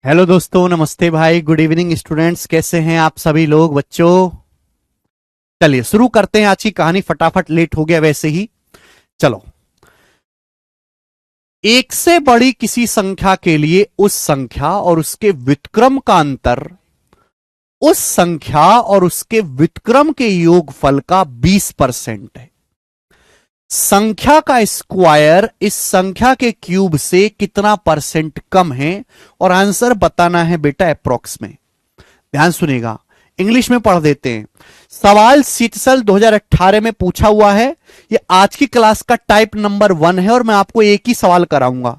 Hello दोस्तों, नमस्ते भाई, गुड इवनिंग स्टूडेंट्स। कैसे हैं आप सभी लोग बच्चों? चलिए शुरू करते हैं आज की कहानी फटाफट, लेट हो गया वैसे ही। चलो, एक से बड़ी किसी संख्या के लिए उस संख्या और उसके व्युत्क्रम का अंतर उस संख्या और उसके व्युत्क्रम के योगफल का 20% है। संख्या का स्क्वायर इस संख्या के क्यूब से कितना परसेंट कम है, और आंसर बताना है बेटा अप्रोक्स में। ध्यान सुनेगा, इंग्लिश में पढ़ देते हैं। सवाल सीटसल 2018 में पूछा हुआ है। ये आज की क्लास का टाइप नंबर 1 है और मैं आपको एक ही सवाल कराऊंगा।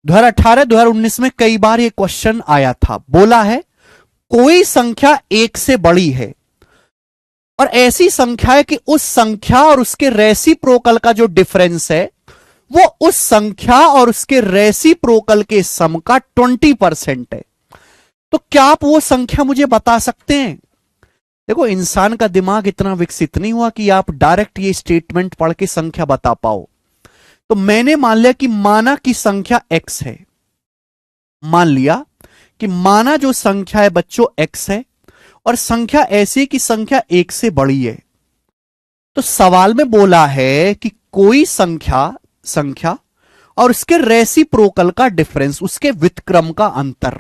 2018-2019 में कई बार ये क्वेश्चन आया था। बोला है कोई संख्या एक से बड़ी है और ऐसी संख्या है कि उस संख्या और उसके रेसिप्रोकल का जो डिफरेंस है वो उस संख्या और उसके रेसिप्रोकल के सम का 20% है। तो क्या आप वो संख्या मुझे बता सकते हैं? देखो, इंसान का दिमाग इतना विकसित नहीं हुआ कि आप डायरेक्ट ये स्टेटमेंट पढ़ के संख्या बता पाओ। तो मैंने मान लिया कि माना की संख्या x है। मान लिया कि माना जो संख्या है बच्चों x है और संख्या ऐसी कि संख्या एक से बड़ी है। तो सवाल में बोला है कि कोई संख्या और उसके रेसिप्रोकल का डिफरेंस, उसके व्युत्क्रम का अंतर।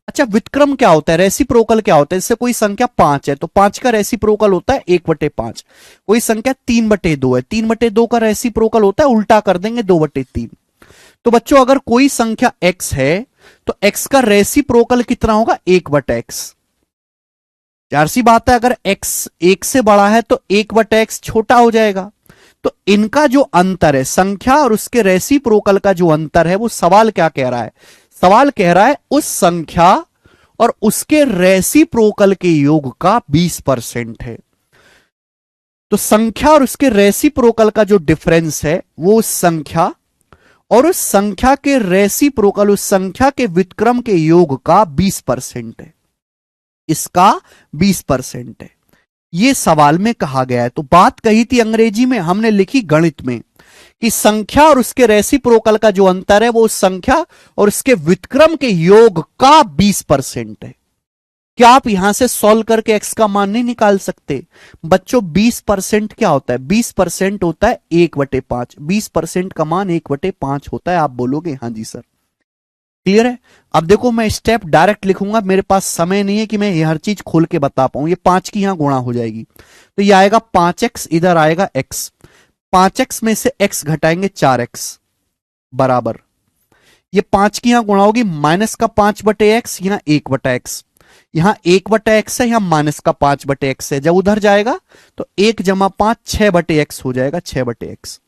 अच्छा, व्युत्क्रम क्या होता है, रेसिप्रोकल क्या होता है? जैसे कोई संख्या 5 है तो 5 का रेसिप्रोकल होता है 1/5। कोई संख्या 3/2 है, 3/2 का रेसिप्रोकल होता है, उल्टा कर देंगे 2/3। तो बच्चों अगर कोई संख्या x है तो x का रेसिप्रोकल कितना होगा? 1/x। यार सी बात है, अगर x 1 से बड़ा है तो 1/x छोटा हो जाएगा। तो इनका जो अंतर है, संख्या और उसके रेसिप्रोकल का जो अंतर है, वो सवाल क्या कह रहा है? सवाल कह रहा है उस संख्या और उसके रेसिप्रोकल के योग का 20% है। तो संख्या और उसके रेसिप्रोकल का जो डिफरेंस है वो उस संख्या और उस संख्या के रेसिप्रोकल, उस संख्या के व्युत्क्रम के योग का 20% है। इसका 20% है। ये सवाल में कहा गया है। तो बात कही थी अंग्रेजी में, हमने लिखी गणित में कि संख्या और उसके रेसिप्रोकल का जो अंतर है वो उस संख्या और उसके व्युत्क्रम के योग का 20% है। क्या आप यहां से सॉल्व करके x का मान नहीं निकाल सकते? बच्चों 20% क्या होता है? 20% होता है 1/5। 20% का मान 1/5 होता है। आप बोलोगे हाँ जी सर, क्लियर है। अब देखो, मैं स्टेप डायरेक्ट लिखूंगा, मेरे पास समय नहीं है कि मैं ये हर चीज खोल के बता पाऊं। ये 5 की यहां गुणा हो जाएगी तो ये आएगा 5x, इधर आएगा x। 5x में से x घटाएंगे 4x बराबर, ये 5 की यहां गुणा होगी, माइनस का 5/x, यहां 1/x। यहां 1/x है, यहां माइनस का 5/x है। जब उधर जाएगा तो 1 जमा 5 6/x हो जाएगा, 6/x।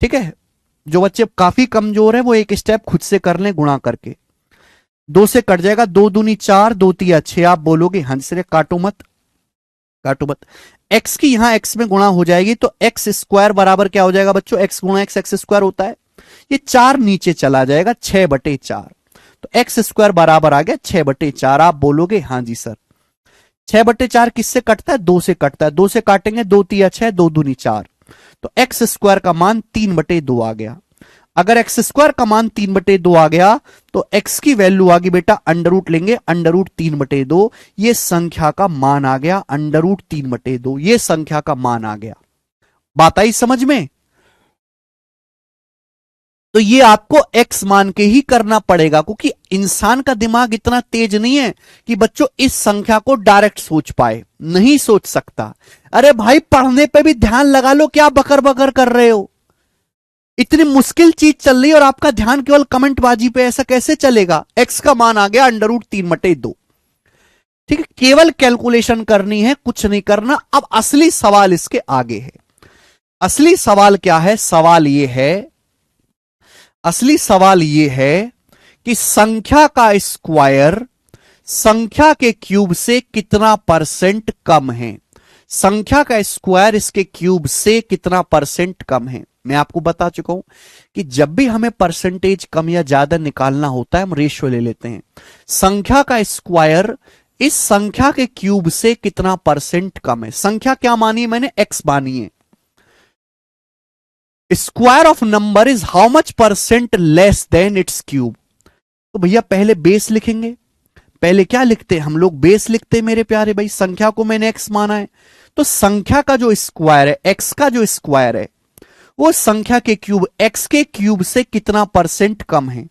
ठीक है। जो बच्चे काफी कमजोर है वो एक स्टेप खुद से कर लें गुणा करके। 2 से कट जाएगा, 2 दूनी 4, 2 तिया 6। आप बोलोगे हाँ जी सर, काटो मत, काटो मत। x की यहां x में गुणा हो जाएगी तो x स्क्वायर बराबर क्या हो जाएगा बच्चों? x गुणा x स्क्वायर होता है। ये 4 नीचे चला जाएगा, 6/4। तो x स्क्वायर बराबर आ गया 6/4। आप बोलोगे हाँ जी सर। 6/4 किससे कटता है? 2 से कटता है। 2 से काटेंगे, 2 तिया 6, 2 दूनी 4। तो x स्क्वायर का मान 3/2 आ गया। अगर एक्स स्क्वायर का मान 3/2 आ गया तो x की वैल्यू आ गई बेटा, अंडर रूट लेंगे, अंडर रूट 3/2। ये संख्या का मान आ गया अंडर रूट 3/2। ये संख्या का मान आ गया। बात आई समझ में? तो ये आपको x मान के ही करना पड़ेगा, क्योंकि इंसान का दिमाग इतना तेज नहीं है कि बच्चों इस संख्या को डायरेक्ट सोच पाए। नहीं सोच सकता। अरे भाई, पढ़ने पे भी ध्यान लगा लो, क्या बकर बकर कर रहे हो? इतनी मुश्किल चीज चल रही है और आपका ध्यान केवल कमेंट बाजी पे, ऐसा कैसे चलेगा? x का मान आ गया अंडर रूट 3/2। ठीक है, केवल कैलकुलेशन करनी है, कुछ नहीं करना। अब असली सवाल इसके आगे है। असली सवाल क्या है? असली सवाल यह है कि संख्या का स्क्वायर संख्या के क्यूब से कितना परसेंट कम है। संख्या का स्क्वायर इसके क्यूब से कितना परसेंट कम है। मैं आपको बता चुका हूं कि जब भी हमें परसेंटेज कम या ज्यादा निकालना होता है हम रेशियो ले लेते हैं। संख्या का स्क्वायर इस संख्या के क्यूब से कितना परसेंट कम है। संख्या क्या मानी है मैंने? x मानी है। Square of number is how much percent less than it's cube. तो भैया पहले बेस लिखेंगे। पहले क्या लिखते हैं हम लोग? बेस लिखते हैं मेरे प्यारे भाई। संख्या को मैंने एक्स माना है, तो संख्या का जो स्क्वायर है, एक्स का जो स्क्वायर है, वो संख्या के क्यूब, एक्स के क्यूब से कितना परसेंट कम है।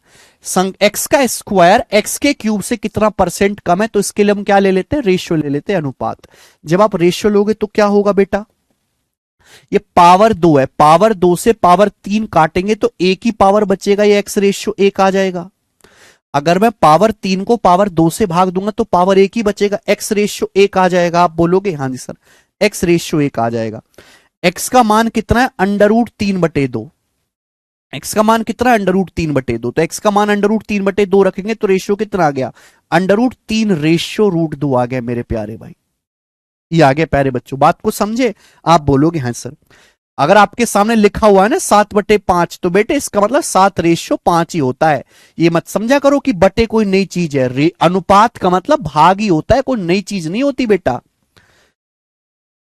एक्स का स्क्वायर एक्स के क्यूब से कितना परसेंट कम है, तो इसके लिए हम क्या ले लेते हैं? रेशियो ले लेते हैं, अनुपात। जब आप रेशियो लोगे तो क्या होगा बेटा? ये पावर 2 है, पावर 2 से पावर 3 काटेंगे तो एक ही पावर बचेगा, ये एक्स रेशियो 1 आ जाएगा। अगर मैं पावर 3 को पावर 2 से भाग दूंगा तो पावर 1 ही बचेगा, एक्स रेशियो 1 आ जाएगा। आप बोलोगे हाँ जी सर, एक्स रेशियो 1 आ जाएगा। एक्स का मान कितना है? √3/2। एक्स का मान कितना है? √3/2। तो एक्स का मान √3/2 रखेंगे तो रेशियो कितना आ गया? √3 रेशियो √2 आ गया मेरे प्यारे भाई। ये आ गया प्यारे बच्चों, बात को समझे? आप बोलोगे हाँ सर। अगर आपके सामने लिखा हुआ है ना 7/5, तो बेटे इसका मतलब 7:5 ही होता है। ये मत समझा करो कि बटे कोई नई चीज है। अनुपात का मतलब भाग ही होता है, कोई नई चीज नहीं होती बेटा।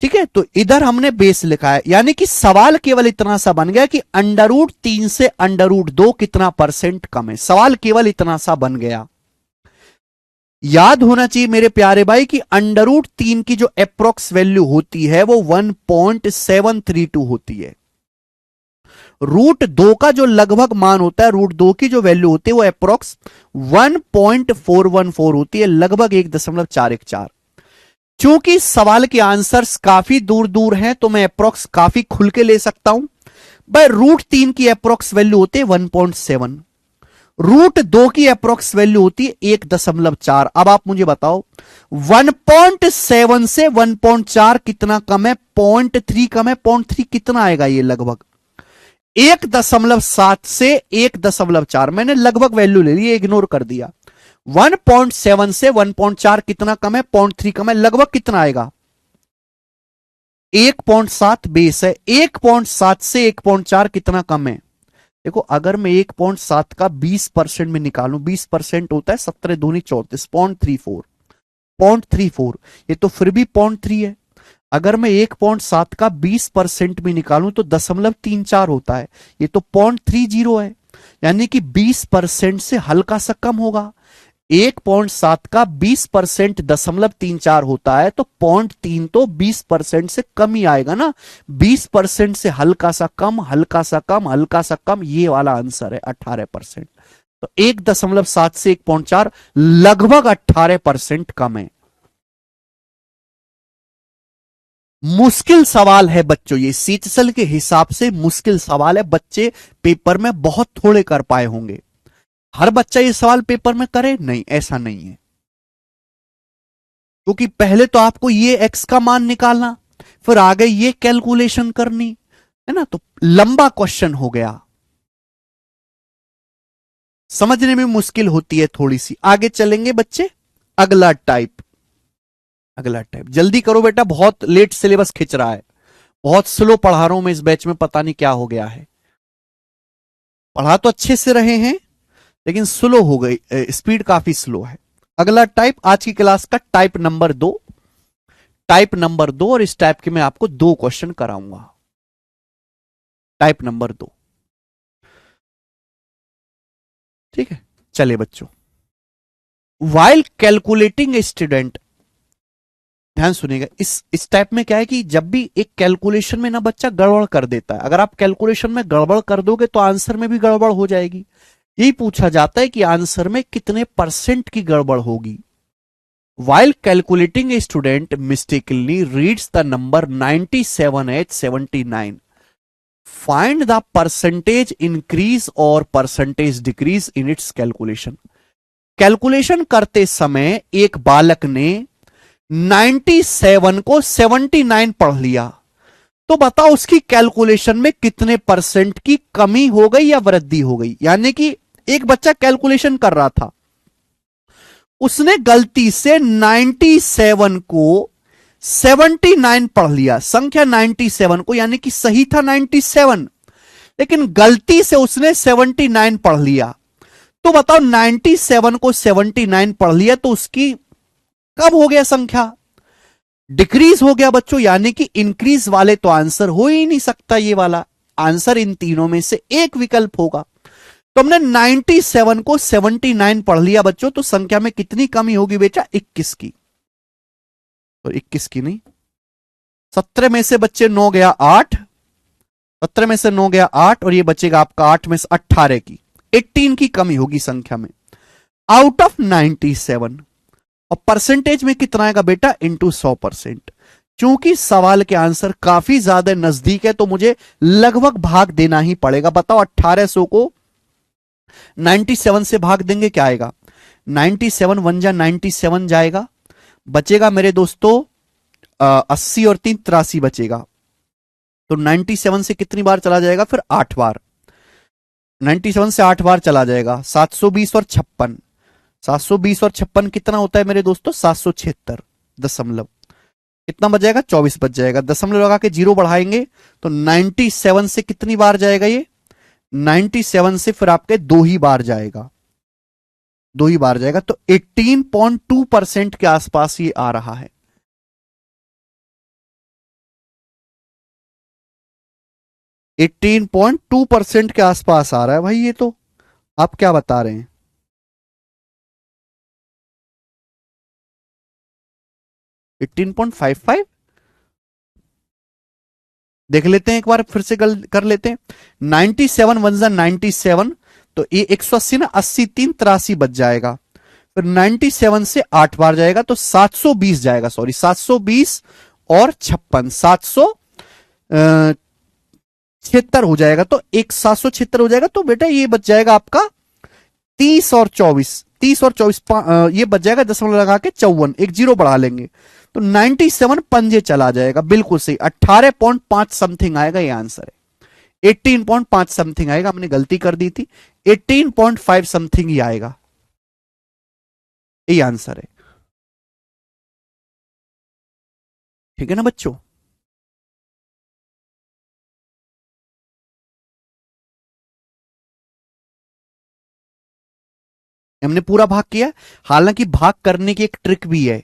ठीक है, तो इधर हमने बेस लिखा है, यानी कि सवाल केवल इतना सा बन गया कि √3 से √2 कितना परसेंट कम है। सवाल केवल इतना सा बन गया। याद होना चाहिए मेरे प्यारे भाई कि √3 की जो अप्रोक्स वैल्यू होती है वो 1.732 होती है। √2 का जो लगभग मान होता है, √2 की जो वैल्यू होती है वो अप्रोक्स 1.414 होती है, लगभग 1.414। क्योंकि सवाल के आंसर्स काफी दूर दूर हैं तो मैं अप्रोक्स काफी खुल के ले सकता हूं। भाई √3 की अप्रोक्स वैल्यू होती है 1.7, √2 की अप्रोक्स वैल्यू होती है 1.4। अब आप मुझे बताओ 1.7 से 1.4 कितना कम है? 0.3 कम है। 0.3 कितना आएगा? ये लगभग 1.7 से 1.4। मैंने लगभग वैल्यू ले ली, इग्नोर कर दिया। 1.7 से 1.4 कितना कम है? 0.3 कम है। लगभग कितना आएगा? 1.7 बेस है। 1.7 से 1.4 कितना कम है? देखो अगर मैं 1.7 का 20% में निकालूं, 20% होता है 17 दूनी 34, 0.34, ये तो फिर भी 0.3 है। अगर मैं 1.7 का 20% में निकालूं तो 0.34 होता है, ये तो 0.30 है, यानी कि 20% से हल्का सा कम होगा। 1.7 का 20% 0.34 होता है, तो 0.3 तो 20% से कम ही आएगा ना। 20% से हल्का सा कम, हल्का सा कम, हल्का सा कम, ये वाला आंसर है 18%। तो 1.7 से 1.4 लगभग 18% कम है। मुश्किल सवाल है बच्चों, ये सीटसल के हिसाब से मुश्किल सवाल है। बच्चे पेपर में बहुत थोड़े कर पाए होंगे। हर बच्चा ये सवाल पेपर में करे? नहीं, ऐसा नहीं है। क्योंकि पहले तो आपको ये एक्स का मान निकालना, फिर आगे ये कैलकुलेशन करनी है ना, तो लंबा क्वेश्चन हो गया, समझने में मुश्किल होती है थोड़ी सी। आगे चलेंगे बच्चे, अगला टाइप। अगला टाइप जल्दी करो बेटा, बहुत लेट सिलेबस खिंच रहा है, बहुत स्लो पढ़ा रहा हूं मैं इस बैच में, पता नहीं क्या हो गया है। पढ़ा तो अच्छे से रहे हैं लेकिन स्लो हो गई, स्पीड काफी स्लो है। अगला टाइप आज की क्लास का टाइप नंबर 2, टाइप नंबर 2, और इस टाइप के मैं आपको 2 क्वेश्चन कराऊंगा। टाइप नंबर 2, ठीक है। चलिए बच्चों, वाइल कैलकुलेटिंग ए स्टूडेंट, ध्यान सुनिएगा। इस टाइप में क्या है कि जब भी एक कैलकुलेशन में ना बच्चा गड़बड़ कर देता है, अगर आप कैलकुलेशन में गड़बड़ कर दोगे तो आंसर में भी गड़बड़ हो जाएगी। यही पूछा जाता है कि आंसर में कितने % की गड़बड़ होगी। While calculating a student mistakenly reads the number 97 at 79, find the percentage increase or percentage decrease in its calculation. Calculation करते समय एक बालक ने 97 को 79 पढ़ लिया, तो बताओ उसकी कैलकुलेशन में कितने % की कमी हो गई या वृद्धि हो गई। यानी कि एक बच्चा कैलकुलेशन कर रहा था, उसने गलती से 97 को 79 पढ़ लिया, संख्या 97 को, यानी कि सही था 97, लेकिन गलती से उसने 79 पढ़ लिया। तो बताओ 97 को 79 पढ़ लिया तो उसकी कब हो गया संख्या? डिक्रीज हो गया बच्चों, यानी कि इंक्रीज वाले तो आंसर हो ही नहीं सकता। ये वाला आंसर इन तीनों में से एक विकल्प होगा। तो हमने 97 को 79 पढ़ लिया बच्चों, तो संख्या में कितनी कमी होगी बेटा? 21 की। तो 21 की नहीं, 17 में से बच्चे 9 गया 8, 17 में से 9 गया 8, और ये बचेगा आपका 8 में से 18 की, 18 की कमी होगी संख्या में आउट ऑफ 97। और परसेंटेज में कितना आएगा बेटा? इंटू 100%। चूंकि सवाल के आंसर काफी ज्यादा नजदीक है तो मुझे लगभग भाग देना ही पड़ेगा। बताओ 1800 को 97 से भाग देंगे, क्या आएगा? 97 वन जा 97 जाएगा, बचेगा मेरे दोस्तों 80 और 3 83 बचेगा। तो 97 से कितनी बार चला जाएगा? फिर 8 बार। 97 से 8 बार चला जाएगा। 720 और 56, 720 और 56 कितना होता है मेरे दोस्तों? 776 दशमलव, कितना बच जाएगा? 24 बच जाएगा। दशमलव लगा के 0 बढ़ाएंगे तो 97 से कितनी बार जाएगा ये? 97 से फिर आपके 2 ही बार जाएगा, 2 ही बार जाएगा। तो 18.2% के आसपास ये आ रहा है। एटीन 18.2% के आसपास आ रहा है भाई ये तो। आप क्या बता रहे हैं? 18.55 देख लेते हैं एक बार, फिर से कर लेते हैं। 97 वन जा 97, तो ये 180 ना, 80 3 83 बच जाएगा। फिर 97 से 8 बार जाएगा तो 720 जाएगा, सॉरी 720 और 56 776 हो जाएगा। तो 776 हो जाएगा। तो बेटा ये बच जाएगा आपका 30 और 24, 30 और 24 ये बच जाएगा, दशमलव लगा के 54, एक 0 बढ़ा लेंगे तो 97 पंजे चला जाएगा। बिल्कुल सही, 18.5 समथिंग आएगा ये आंसर है। 18.5 समथिंग आएगा, हमने गलती कर दी थी, 18.5 समथिंग ही आएगा, ये आंसर है। ठीक है ना बच्चों? हमने पूरा भाग किया। हालांकि भाग करने की एक ट्रिक भी है,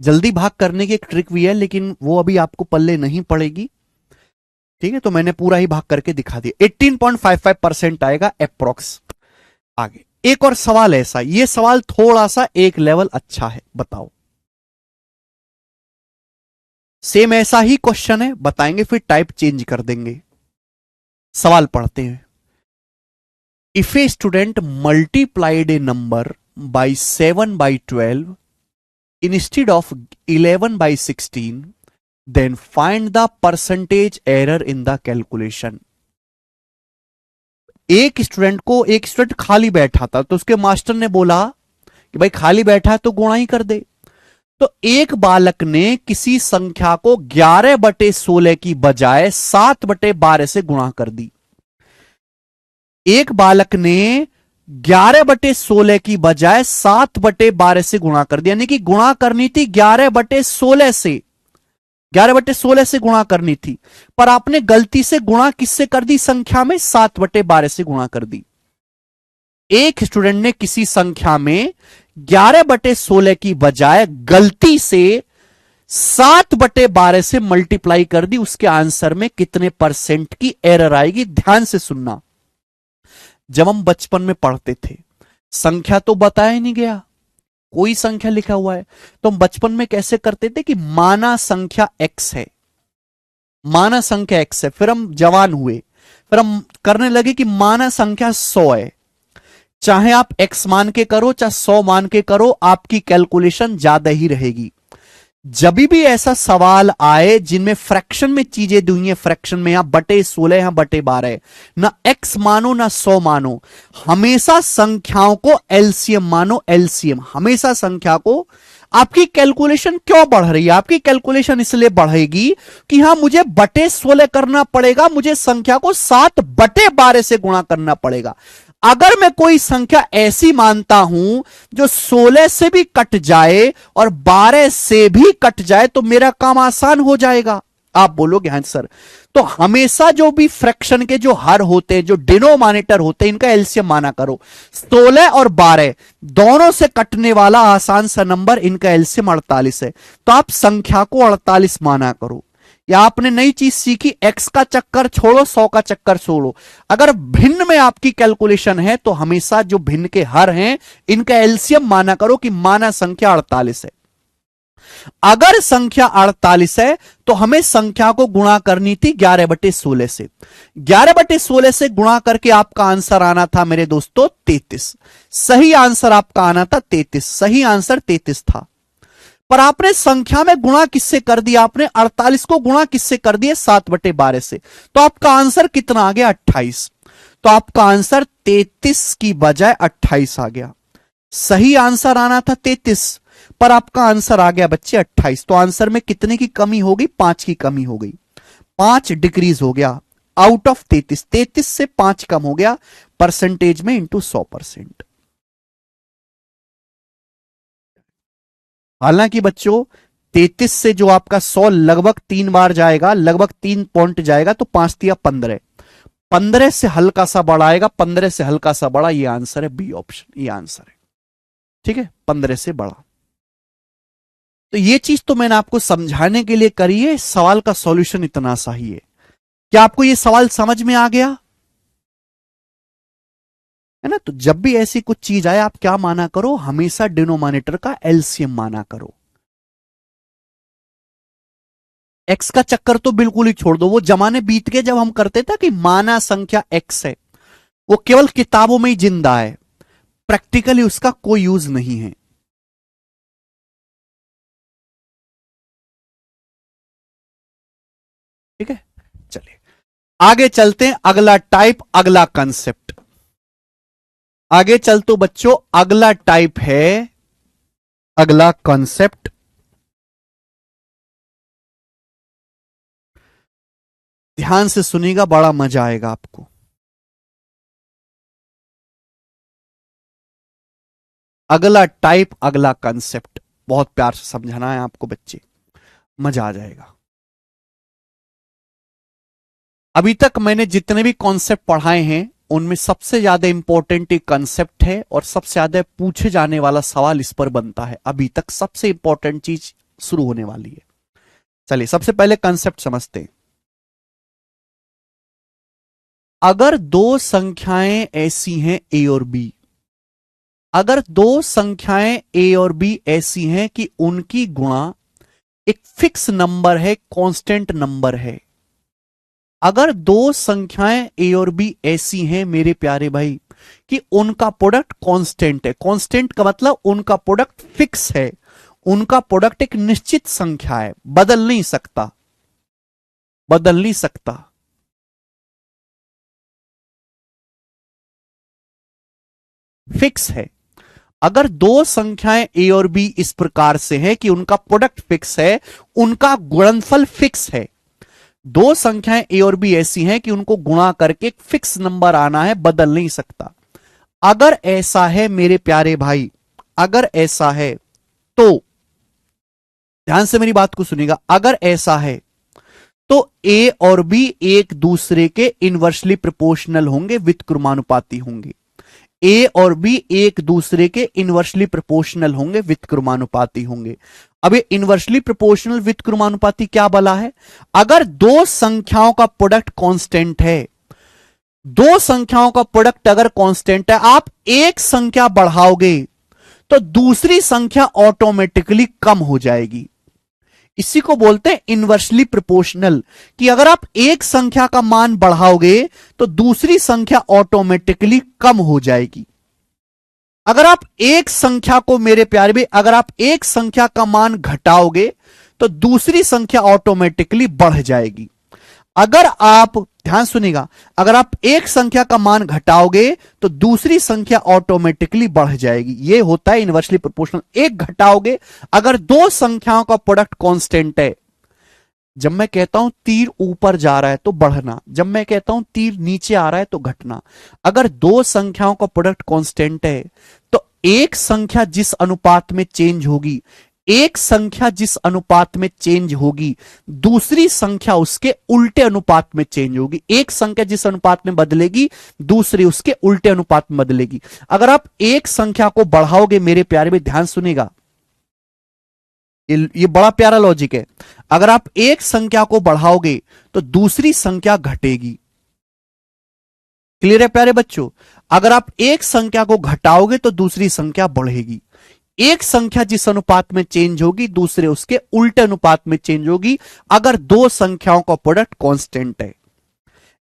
जल्दी भाग करने की एक ट्रिक भी है, लेकिन वो अभी आपको पल्ले नहीं पड़ेगी। ठीक है, तो मैंने पूरा ही भाग करके दिखा दिया। 18.55% आएगा अप्रोक्स। आगे एक और सवाल ऐसा, ये सवाल थोड़ा सा एक लेवल अच्छा है, बताओ। सेम ऐसा ही क्वेश्चन है, बताएंगे फिर टाइप चेंज कर देंगे। सवाल पढ़ते हैं। If a student multiplied A number by 7/12 instead of 11/16, then find the percentage error in the calculation। एक स्टूडेंट खाली बैठा था, तो उसके मास्टर ने बोला कि भाई खाली बैठा है तो गुणा ही कर दे। तो एक बालक ने किसी संख्या को 11/16 की बजाय 7/12 से गुणा कर दी। एक बालक ने 11/16 की बजाय 7/12 से गुणा कर दिया, यानी कि गुणा करनी थी 11/16 से, 11/16 से गुणा करनी थी, पर आपने गलती से गुणा किससे कर दी? संख्या में 7/12 से गुणा कर दी। एक स्टूडेंट ने किसी संख्या में 11/16 की बजाय गलती से 7/12 से मल्टीप्लाई कर दी। उसके आंसर में कितने परसेंट की एरर आएगी? ध्यान से सुनना। जब हम बचपन में पढ़ते थे, संख्या तो बताया नहीं गया, कोई संख्या लिखा हुआ है, तो हम बचपन में कैसे करते थे कि माना संख्या x है, माना संख्या x है। फिर हम जवान हुए, फिर हम करने लगे कि माना संख्या 100 है। चाहे आप x मान के करो चाहे 100 मान के करो, आपकी कैलकुलेशन ज्यादा ही रहेगी। जब भी ऐसा सवाल आए जिनमें फ्रैक्शन में चीजें दी हुई हैं, फ्रैक्शन में यहां बटे 16 यहां बटे 12, ना x मानो ना 100 मानो, हमेशा संख्याओं को एलसीएम मानो, एलसीएम। हमेशा संख्या को, आपकी कैलकुलेशन क्यों बढ़ रही है? आपकी कैलकुलेशन इसलिए बढ़ेगी कि हां मुझे बटे 16 करना पड़ेगा, मुझे संख्या को 7/12 से गुणा करना पड़ेगा। अगर मैं कोई संख्या ऐसी मानता हूं जो 16 से भी कट जाए और 12 से भी कट जाए तो मेरा काम आसान हो जाएगा। आप बोलोगे हाँ सर, तो हमेशा जो भी फ्रैक्शन के जो हर होते हैं, जो डिनोमिनेटर होते हैं, इनका एलसीएम माना करो। 16 और 12 दोनों से कटने वाला आसान सा नंबर, इनका एलसीएम 48 है, तो आप संख्या को 48 माना करो। या आपने नई चीज सीखी, एक्स का चक्कर छोड़ो, 100 का चक्कर छोड़ो। अगर भिन्न में आपकी कैलकुलेशन है तो हमेशा जो भिन्न के हर हैं इनका एलसीएम माना करो कि माना संख्या 48 है। अगर संख्या 48 है तो हमें संख्या को गुणा करनी थी 11/16 से। 11/16 से गुणा करके आपका आंसर आना था मेरे दोस्तों 33। सही आंसर आपका आना था 33, सही आंसर 33 था। पर आपने संख्या में गुणा किससे कर दिया? आपने 48 को गुणा किससे कर दिया? 7/12 से। तो आपका आंसर कितना आ गया? 28। तो आपका आंसर 33 की बजाय 28 आ गया। सही आंसर आना था 33, पर आपका आंसर आ गया बच्चे 28। तो आंसर में कितने की कमी हो गई? 5 की कमी हो गई। 5 डिक्रीज हो गया आउट ऑफ 33। 33 से 5 कम हो गया परसेंटेज में इंटू 100%। हालांकि बच्चों 33 से जो आपका 100 लगभग 3 बार जाएगा, लगभग 3 पॉइंट जाएगा, तो 5 दिया 15। 15 से हल्का सा बड़ा आएगा, 15 से हल्का सा बड़ा, ये आंसर है बी ऑप्शन, ये आंसर है। ठीक है, 15 से बड़ा। तो ये चीज तो मैंने आपको समझाने के लिए करी है। सवाल का सॉल्यूशन इतना सा ही है। क्या आपको ये सवाल समझ में आ गया है ना? तो जब भी ऐसी कुछ चीज आए आप क्या माना करो? हमेशा डिनोमिनेटर का एलसीएम माना करो। एक्स का चक्कर तो बिल्कुल ही छोड़ दो, वो जमाने बीत गए जब हम करते थे कि माना संख्या एक्स है। वो केवल किताबों में ही जिंदा है, प्रैक्टिकली उसका कोई यूज नहीं है। ठीक है, चलिए आगे चलते हैं। अगला टाइप, अगला कंसेप्ट आगे चलते बच्चों। अगला टाइप है, अगला कॉन्सेप्ट, ध्यान से सुनिएगा, बड़ा मजा आएगा आपको। अगला टाइप, अगला कंसेप्ट बहुत प्यार से समझाना है आपको बच्चे, मजा आ जाएगा। अभी तक मैंने जितने भी कॉन्सेप्ट पढ़ाए हैं उनमें सबसे ज्यादा इंपॉर्टेंट एक कंसेप्ट है और सबसे ज्यादा पूछे जाने वाला सवाल इस पर बनता है। अभी तक सबसे इंपॉर्टेंट चीज शुरू होने वाली है। चलिए सबसे पहले कंसेप्ट समझते हैं। अगर दो संख्याएं ऐसी हैं ए और बी, अगर दो संख्याएं ए और बी ऐसी हैं कि उनकी गुणा एक फिक्स नंबर है, कांस्टेंट नंबर है। अगर दो संख्याएं ए और बी ऐसी हैं मेरे प्यारे भाई कि उनका प्रोडक्ट कांस्टेंट है, कांस्टेंट का मतलब उनका प्रोडक्ट फिक्स है, उनका प्रोडक्ट एक निश्चित संख्या है, बदल नहीं सकता, बदल नहीं सकता। फिक्स है। अगर दो संख्याएं ए और बी इस प्रकार से हैं कि उनका प्रोडक्ट फिक्स है, उनका गुणनफल फिक्स है। दो संख्याएं ए और बी ऐसी हैं कि उनको गुणा करके एक फिक्स नंबर आना है, बदल नहीं सकता। अगर ऐसा है मेरे प्यारे भाई, अगर ऐसा है तो ध्यान से मेरी बात को सुनिएगा। अगर ऐसा है तो ए और बी एक दूसरे के इनवर्सली प्रोपोर्शनल होंगे, व्युत्क्रमानुपाती होंगे। ए और बी एक दूसरे के इनवर्सली प्रोपोर्शनल होंगे, व्युत्क्रमानुपाती होंगे। अब ये इनवर्सली प्रोपोर्शनल व्युत्क्रमानुपाती क्या बला है? अगर दो संख्याओं का प्रोडक्ट कांस्टेंट है, दो संख्याओं का प्रोडक्ट अगर कांस्टेंट है, आप एक संख्या बढ़ाओगे तो दूसरी संख्या ऑटोमेटिकली कम हो जाएगी। इसी को बोलते हैं इनवर्सली प्रोपोर्शनल, कि अगर आप एक संख्या का मान बढ़ाओगे तो दूसरी संख्या ऑटोमेटिकली कम हो जाएगी। अगर आप एक संख्या को मेरे प्यारे भी, अगर आप एक संख्या का मान घटाओगे तो दूसरी संख्या ऑटोमेटिकली बढ़ जाएगी। अगर आप ध्यान सुनिएगा, अगर आप एक संख्या का मान घटाओगे तो दूसरी संख्या ऑटोमेटिकली बढ़ जाएगी। यह होता है इनवर्सली प्रोपोर्शनल। एक घटाओगे, अगर दो संख्याओं का प्रोडक्ट कांस्टेंट है, जब मैं कहता हूं तीर ऊपर जा रहा है तो बढ़ना, जब मैं कहता हूं तीर नीचे आ रहा है तो घटना। अगर दो संख्याओं का प्रोडक्ट कांस्टेंट है तो एक संख्या जिस अनुपात में चेंज होगी, एक संख्या जिस अनुपात में चेंज होगी, दूसरी संख्या उसके उल्टे अनुपात में चेंज होगी। एक संख्या जिस अनुपात में बदलेगी, दूसरी उसके उल्टे अनुपात में बदलेगी। अगर आप एक संख्या को बढ़ाओगे मेरे प्यारे में, ध्यान सुनेगा, ये बड़ा प्यारा लॉजिक है। अगर आप एक संख्या को बढ़ाओगे तो दूसरी संख्या घटेगी। क्लियर है प्यारे बच्चों? अगर आप एक संख्या को घटाओगे तो दूसरी संख्या बढ़ेगी। एक संख्या जिस अनुपात में चेंज होगी दूसरे उसके उल्टे अनुपात में चेंज होगी अगर दो संख्याओं का प्रोडक्ट कांस्टेंट है।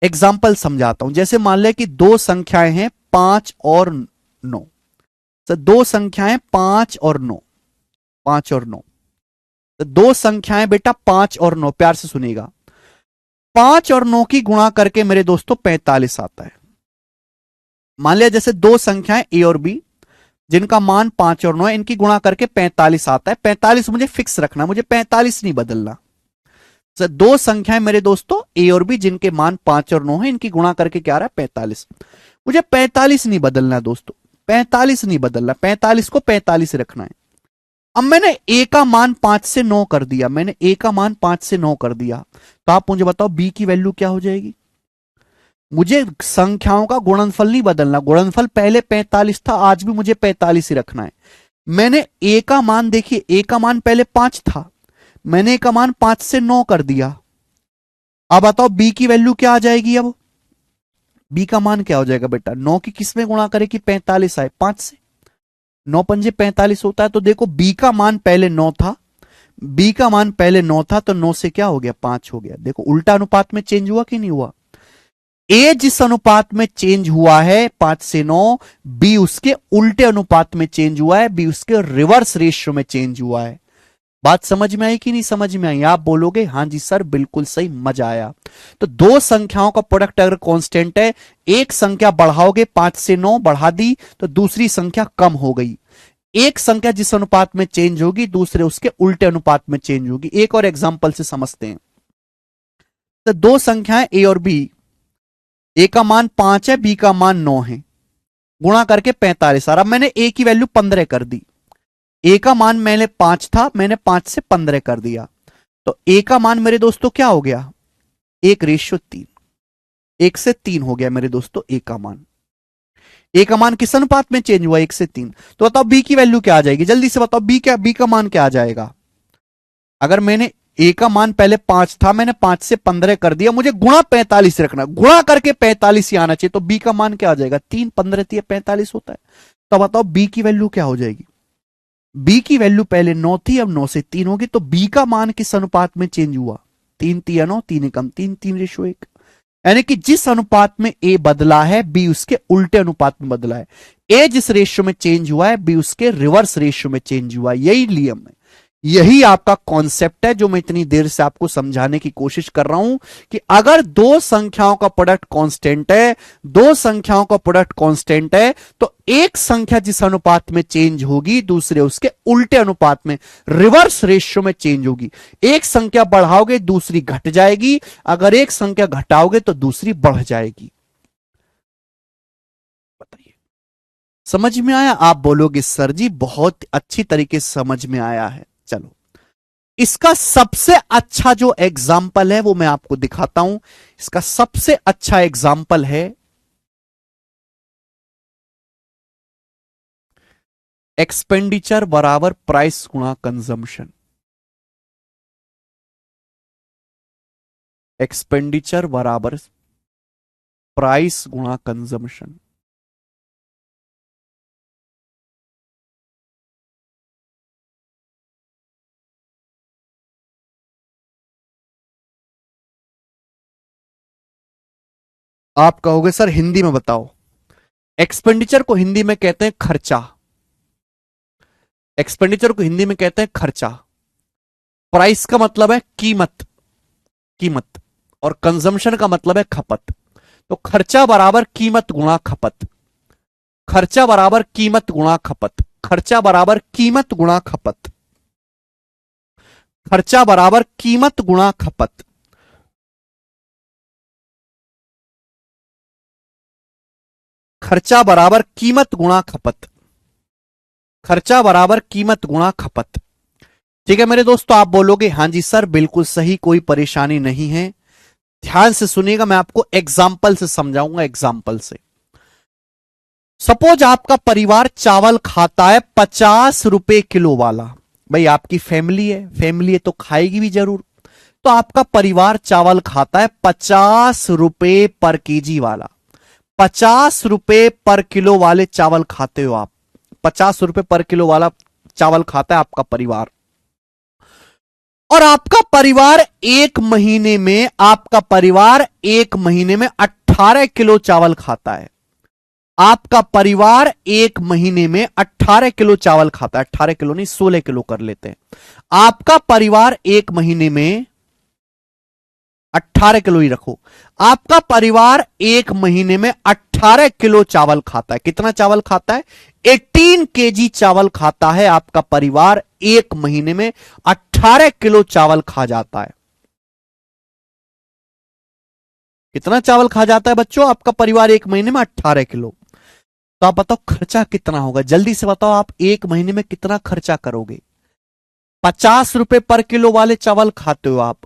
एग्जाम्पल समझाता हूं। जैसे मान ले कि दो संख्याएं हैं 5 और 9। तो दो संख्याएं 5 और 9, 5 और 9। तो दो संख्याएं बेटा 5 और 9, प्यार से सुनिएगा। 5 और 9 की गुणा करके मेरे दोस्तों 45 आता है। मान लिया जैसे दो संख्याएं ए और बी जिनका मान 5 और 9 है, इनकी गुणा करके 45 आता है। 45 मुझे फिक्स रखना, मुझे 45 नहीं बदलना। तो दो संख्याएं मेरे दोस्तों ए और बी जिनके मान 5 और 9 है, इनकी गुणा करके क्या आ रहा है 45। मुझे 45 नहीं बदलना दोस्तों, 45 नहीं बदलना, 45 को 45 रखना है। अब मैंने ए का मान 5 से 9 कर दिया, मैंने ए का मान 5 से 9 कर दिया, तो आप मुझे बताओ बी की वैल्यू क्या हो जाएगी? मुझे संख्याओं का गुणनफल नहीं बदलना, गुणनफल पहले 45 था, आज भी मुझे 45 ही रखना है। मैंने ए का मान देखिए, ए का मान पहले 5 था, मैंने ए का मान 5 से 9 कर दिया। अब बताओ बी की वैल्यू क्या आ जाएगी? अब बी का मान क्या हो जाएगा बेटा? 9 की किस में गुणा करे कि 45 आए? 5 से। 9 पंजे 45 होता है। तो देखो बी का मान पहले 9 था, बी का मान पहले 9 था, तो 9 से क्या हो गया? 5 हो गया। देखो उल्टा अनुपात में चेंज हुआ कि नहीं हुआ? ए जिस अनुपात में चेंज हुआ है 5 से 9, बी उसके उल्टे अनुपात में चेंज हुआ है, बी उसके रिवर्स रेशियो में चेंज हुआ है। बात समझ में आई कि नहीं समझ में आई? आप बोलोगे हां जी सर बिल्कुल सही, मजा आया। तो दो संख्याओं का प्रोडक्ट अगर कांस्टेंट है, एक संख्या बढ़ाओगे 5 से 9 बढ़ा दी तो दूसरी संख्या कम हो गई। एक संख्या जिस अनुपात में चेंज होगी दूसरे उसके उल्टे अनुपात में चेंज होगी। एक और एग्जांपल से समझते हैं। तो दो संख्याएं ए और बी, ए का मान 5 है, बी का मान 9 है, गुणा करके 45। अब मैंने ए की वैल्यू 15 कर दी। ए का मान मैंने 5 था, मैंने 5 से 15 कर दिया, तो ए का मान मेरे दोस्तों क्या हो गया? 1:3। 1 से 3 हो गया मेरे दोस्तों ए का मान। ए का मान किस अनुपात में चेंज हुआ? 1 से 3। तो बताओ बी की वैल्यू क्या आ जाएगी? जल्दी से बताओ बी का मान क्या आ जाएगा? अगर मैंने ए का मान पहले 5 था, मैंने 5 से 15 कर दिया, मुझे गुणा 45 रखना, गुणा करके 45 ही आना चाहिए, तो बी का मान क्या आ जाएगा? 3 15 45 होता है। तो बताओ बी की वैल्यू क्या हो जाएगी? बी की वैल्यू पहले 9 थी, अब 9 से 3 होगी, तो बी का मान किस अनुपात में चेंज हुआ? 3 3 9, 3 कम 3, 3:1। यानी कि जिस अनुपात में ए बदला है बी उसके उल्टे अनुपात में बदला है। ए जिस रेशियो में चेंज हुआ है बी उसके रिवर्स रेशियो में चेंज हुआ है। यही नियम है, यही आपका कॉन्सेप्ट है जो मैं इतनी देर से आपको समझाने की कोशिश कर रहा हूं कि अगर दो संख्याओं का प्रोडक्ट कांस्टेंट है, दो संख्याओं का प्रोडक्ट कांस्टेंट है, तो एक संख्या जिस अनुपात में चेंज होगी दूसरे उसके उल्टे अनुपात में रिवर्स रेशियो में चेंज होगी। एक संख्या बढ़ाओगे दूसरी घट जाएगी, अगर एक संख्या घटाओगे तो दूसरी बढ़ जाएगी। बताइए समझ में आया? आप बोलोगे सर जी बहुत अच्छी तरीके से समझ में आया है। चलो इसका सबसे अच्छा जो एग्जाम्पल है वो मैं आपको दिखाता हूं। इसका सबसे अच्छा एग्जाम्पल है एक्सपेंडिचर बराबर प्राइस गुणा कंजम्पशन। एक्सपेंडिचर बराबर प्राइस गुणा कंजम्पशन। आप कहोगे सर हिंदी में बताओ। एक्सपेंडिचर को हिंदी में कहते हैं खर्चा। एक्सपेंडिचर को हिंदी में कहते हैं खर्चा। प्राइस का मतलब है कीमत, कीमत, और कंजम्पशन का मतलब है खपत। तो खर्चा बराबर कीमत गुणा खपत, खर्चा बराबर कीमत गुणा खपत, खर्चा बराबर कीमत गुणा खपत, खर्चा बराबर कीमत गुणा खपत। खर्चा बराबर कीमत गुणा खपत, खर्चा बराबर कीमत गुणा खपत। ठीक है मेरे दोस्तों, आप बोलोगे हां जी सर बिल्कुल सही, कोई परेशानी नहीं है। ध्यान से सुनिएगा, मैं आपको एग्जाम्पल से समझाऊंगा। एग्जाम्पल से सपोज आपका परिवार चावल खाता है 50 रुपए किलो वाला। भाई आपकी फैमिली है तो खाएगी भी जरूर। तो आपका परिवार चावल खाता है 50 रुपए पर केजी वाला, 50 रुपए पर किलो वाले चावल खाते हो आप। 50 रुपए पर किलो वाला चावल खाता है आपका परिवार। और आपका परिवार एक महीने में, आपका परिवार एक महीने में 18 किलो चावल खाता है। आपका परिवार एक महीने में 18 किलो चावल खाता है। 18 किलो नहीं, 16 किलो कर लेते हैं। आपका परिवार एक महीने में 18 किलो ही रखो। आपका परिवार एक महीने में 18 किलो चावल खाता है। कितना चावल खाता है? 18 केजी चावल खाता है आपका परिवार। एक महीने में 18 किलो चावल खा जाता है। कितना चावल खा जाता है बच्चों आपका परिवार एक महीने में? 18 किलो। तो आप बताओ खर्चा कितना होगा? जल्दी से बताओ, आप एक महीने में कितना खर्चा करोगे? 50 रुपए पर किलो वाले चावल खाते हो आप,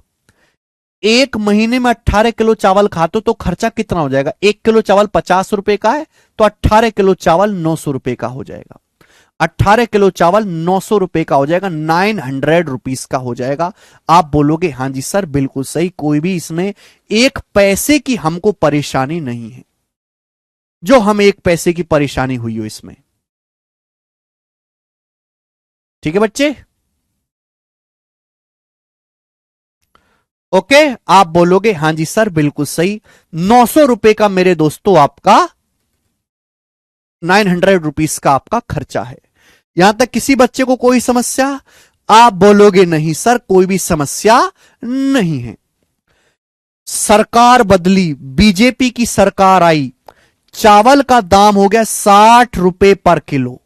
एक महीने में 18 किलो चावल खाते हो, तो खर्चा कितना हो जाएगा? 1 किलो चावल 50 रुपए का है, तो 18 किलो चावल 900 रुपए का हो जाएगा। 18 किलो चावल 900 रुपए का हो जाएगा, 900 रुपीस का हो जाएगा। आप बोलोगे हां जी सर बिल्कुल सही, कोई भी इसमें एक पैसे की हमको परेशानी नहीं है, जो हम एक पैसे की परेशानी हुई हो इसमें। ठीक है बच्चे? ओके, आप बोलोगे हां जी सर बिल्कुल सही। 900 रुपए का मेरे दोस्तों आपका 900 रुपीस का आपका खर्चा है। यहां तक किसी बच्चे को कोई समस्या? आप बोलोगे नहीं सर कोई भी समस्या नहीं है। सरकार बदली, बीजेपी की सरकार आई, चावल का दाम हो गया 60 रुपए पर किलो।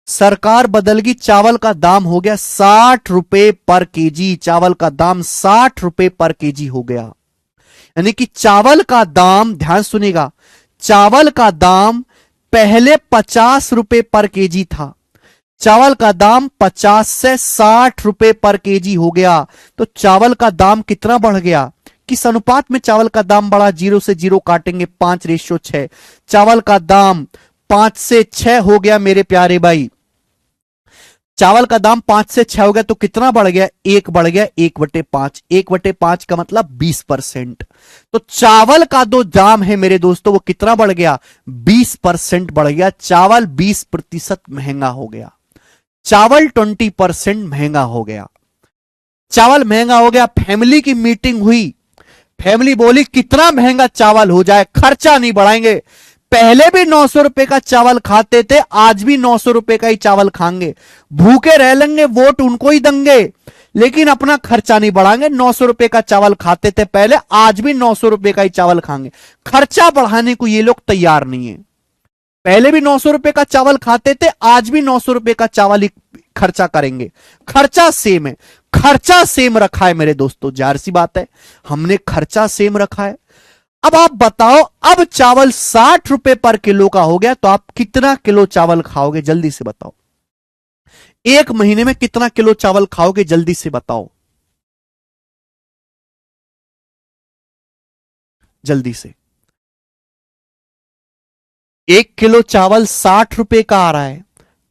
सरकार बदल गई, चावल का दाम हो गया 60 रुपए पर केजी। चावल का दाम 60 रुपए पर केजी हो गया। यानी कि चावल का दाम, ध्यान सुनिएगा, चावल का दाम पहले 50 रुपए पर केजी था, चावल का दाम 50 से 60 रुपए पर केजी हो गया। तो चावल का दाम कितना बढ़ गया? किस अनुपात में चावल का दाम बढ़ा? 0 से 0 काटेंगे, 5:6। चावल का दाम 5 से 6 हो गया मेरे प्यारे भाई। चावल का दाम 5 से 6 हो गया तो कितना बढ़ गया? 1 बढ़ गया, 1/5। 1/5 का मतलब 20%। तो चावल का जो दाम है मेरे दोस्तों वो कितना बढ़ गया? 20% बढ़ गया। चावल 20% महंगा हो गया। चावल 20% महंगा हो गया। चावल महंगा हो गया। फैमिली की मीटिंग हुई, फैमिली बोली कितना महंगा चावल हो जाए, खर्चा नहीं बढ़ाएंगे। पहले भी 900 रुपए का चावल खाते थे, आज भी 900 रुपए का ही चावल खाएंगे, भूखे रह लेंगे, वोट उनको ही देंगे, लेकिन अपना खर्चा नहीं बढ़ाएंगे। 900 रुपए का चावल खाते थे पहले, आज भी 900 रुपए का ही चावल खाएंगे। खर्चा बढ़ाने को ये लोग तैयार नहीं है। पहले भी 900 रुपए का चावल खाते थे, आज भी 900 रुपए का चावल ही खर्चा करेंगे। खर्चा सेम है, खर्चा सेम रखा है मेरे दोस्तों, जाहिर सी बात है हमने खर्चा सेम रखा है। अब आप बताओ, अब चावल 60 रुपए पर किलो का हो गया तो आप कितना किलो चावल खाओगे? जल्दी से बताओ, एक महीने में कितना किलो चावल खाओगे? जल्दी से बताओ, जल्दी से। 1 किलो चावल 60 रुपए का आ रहा है,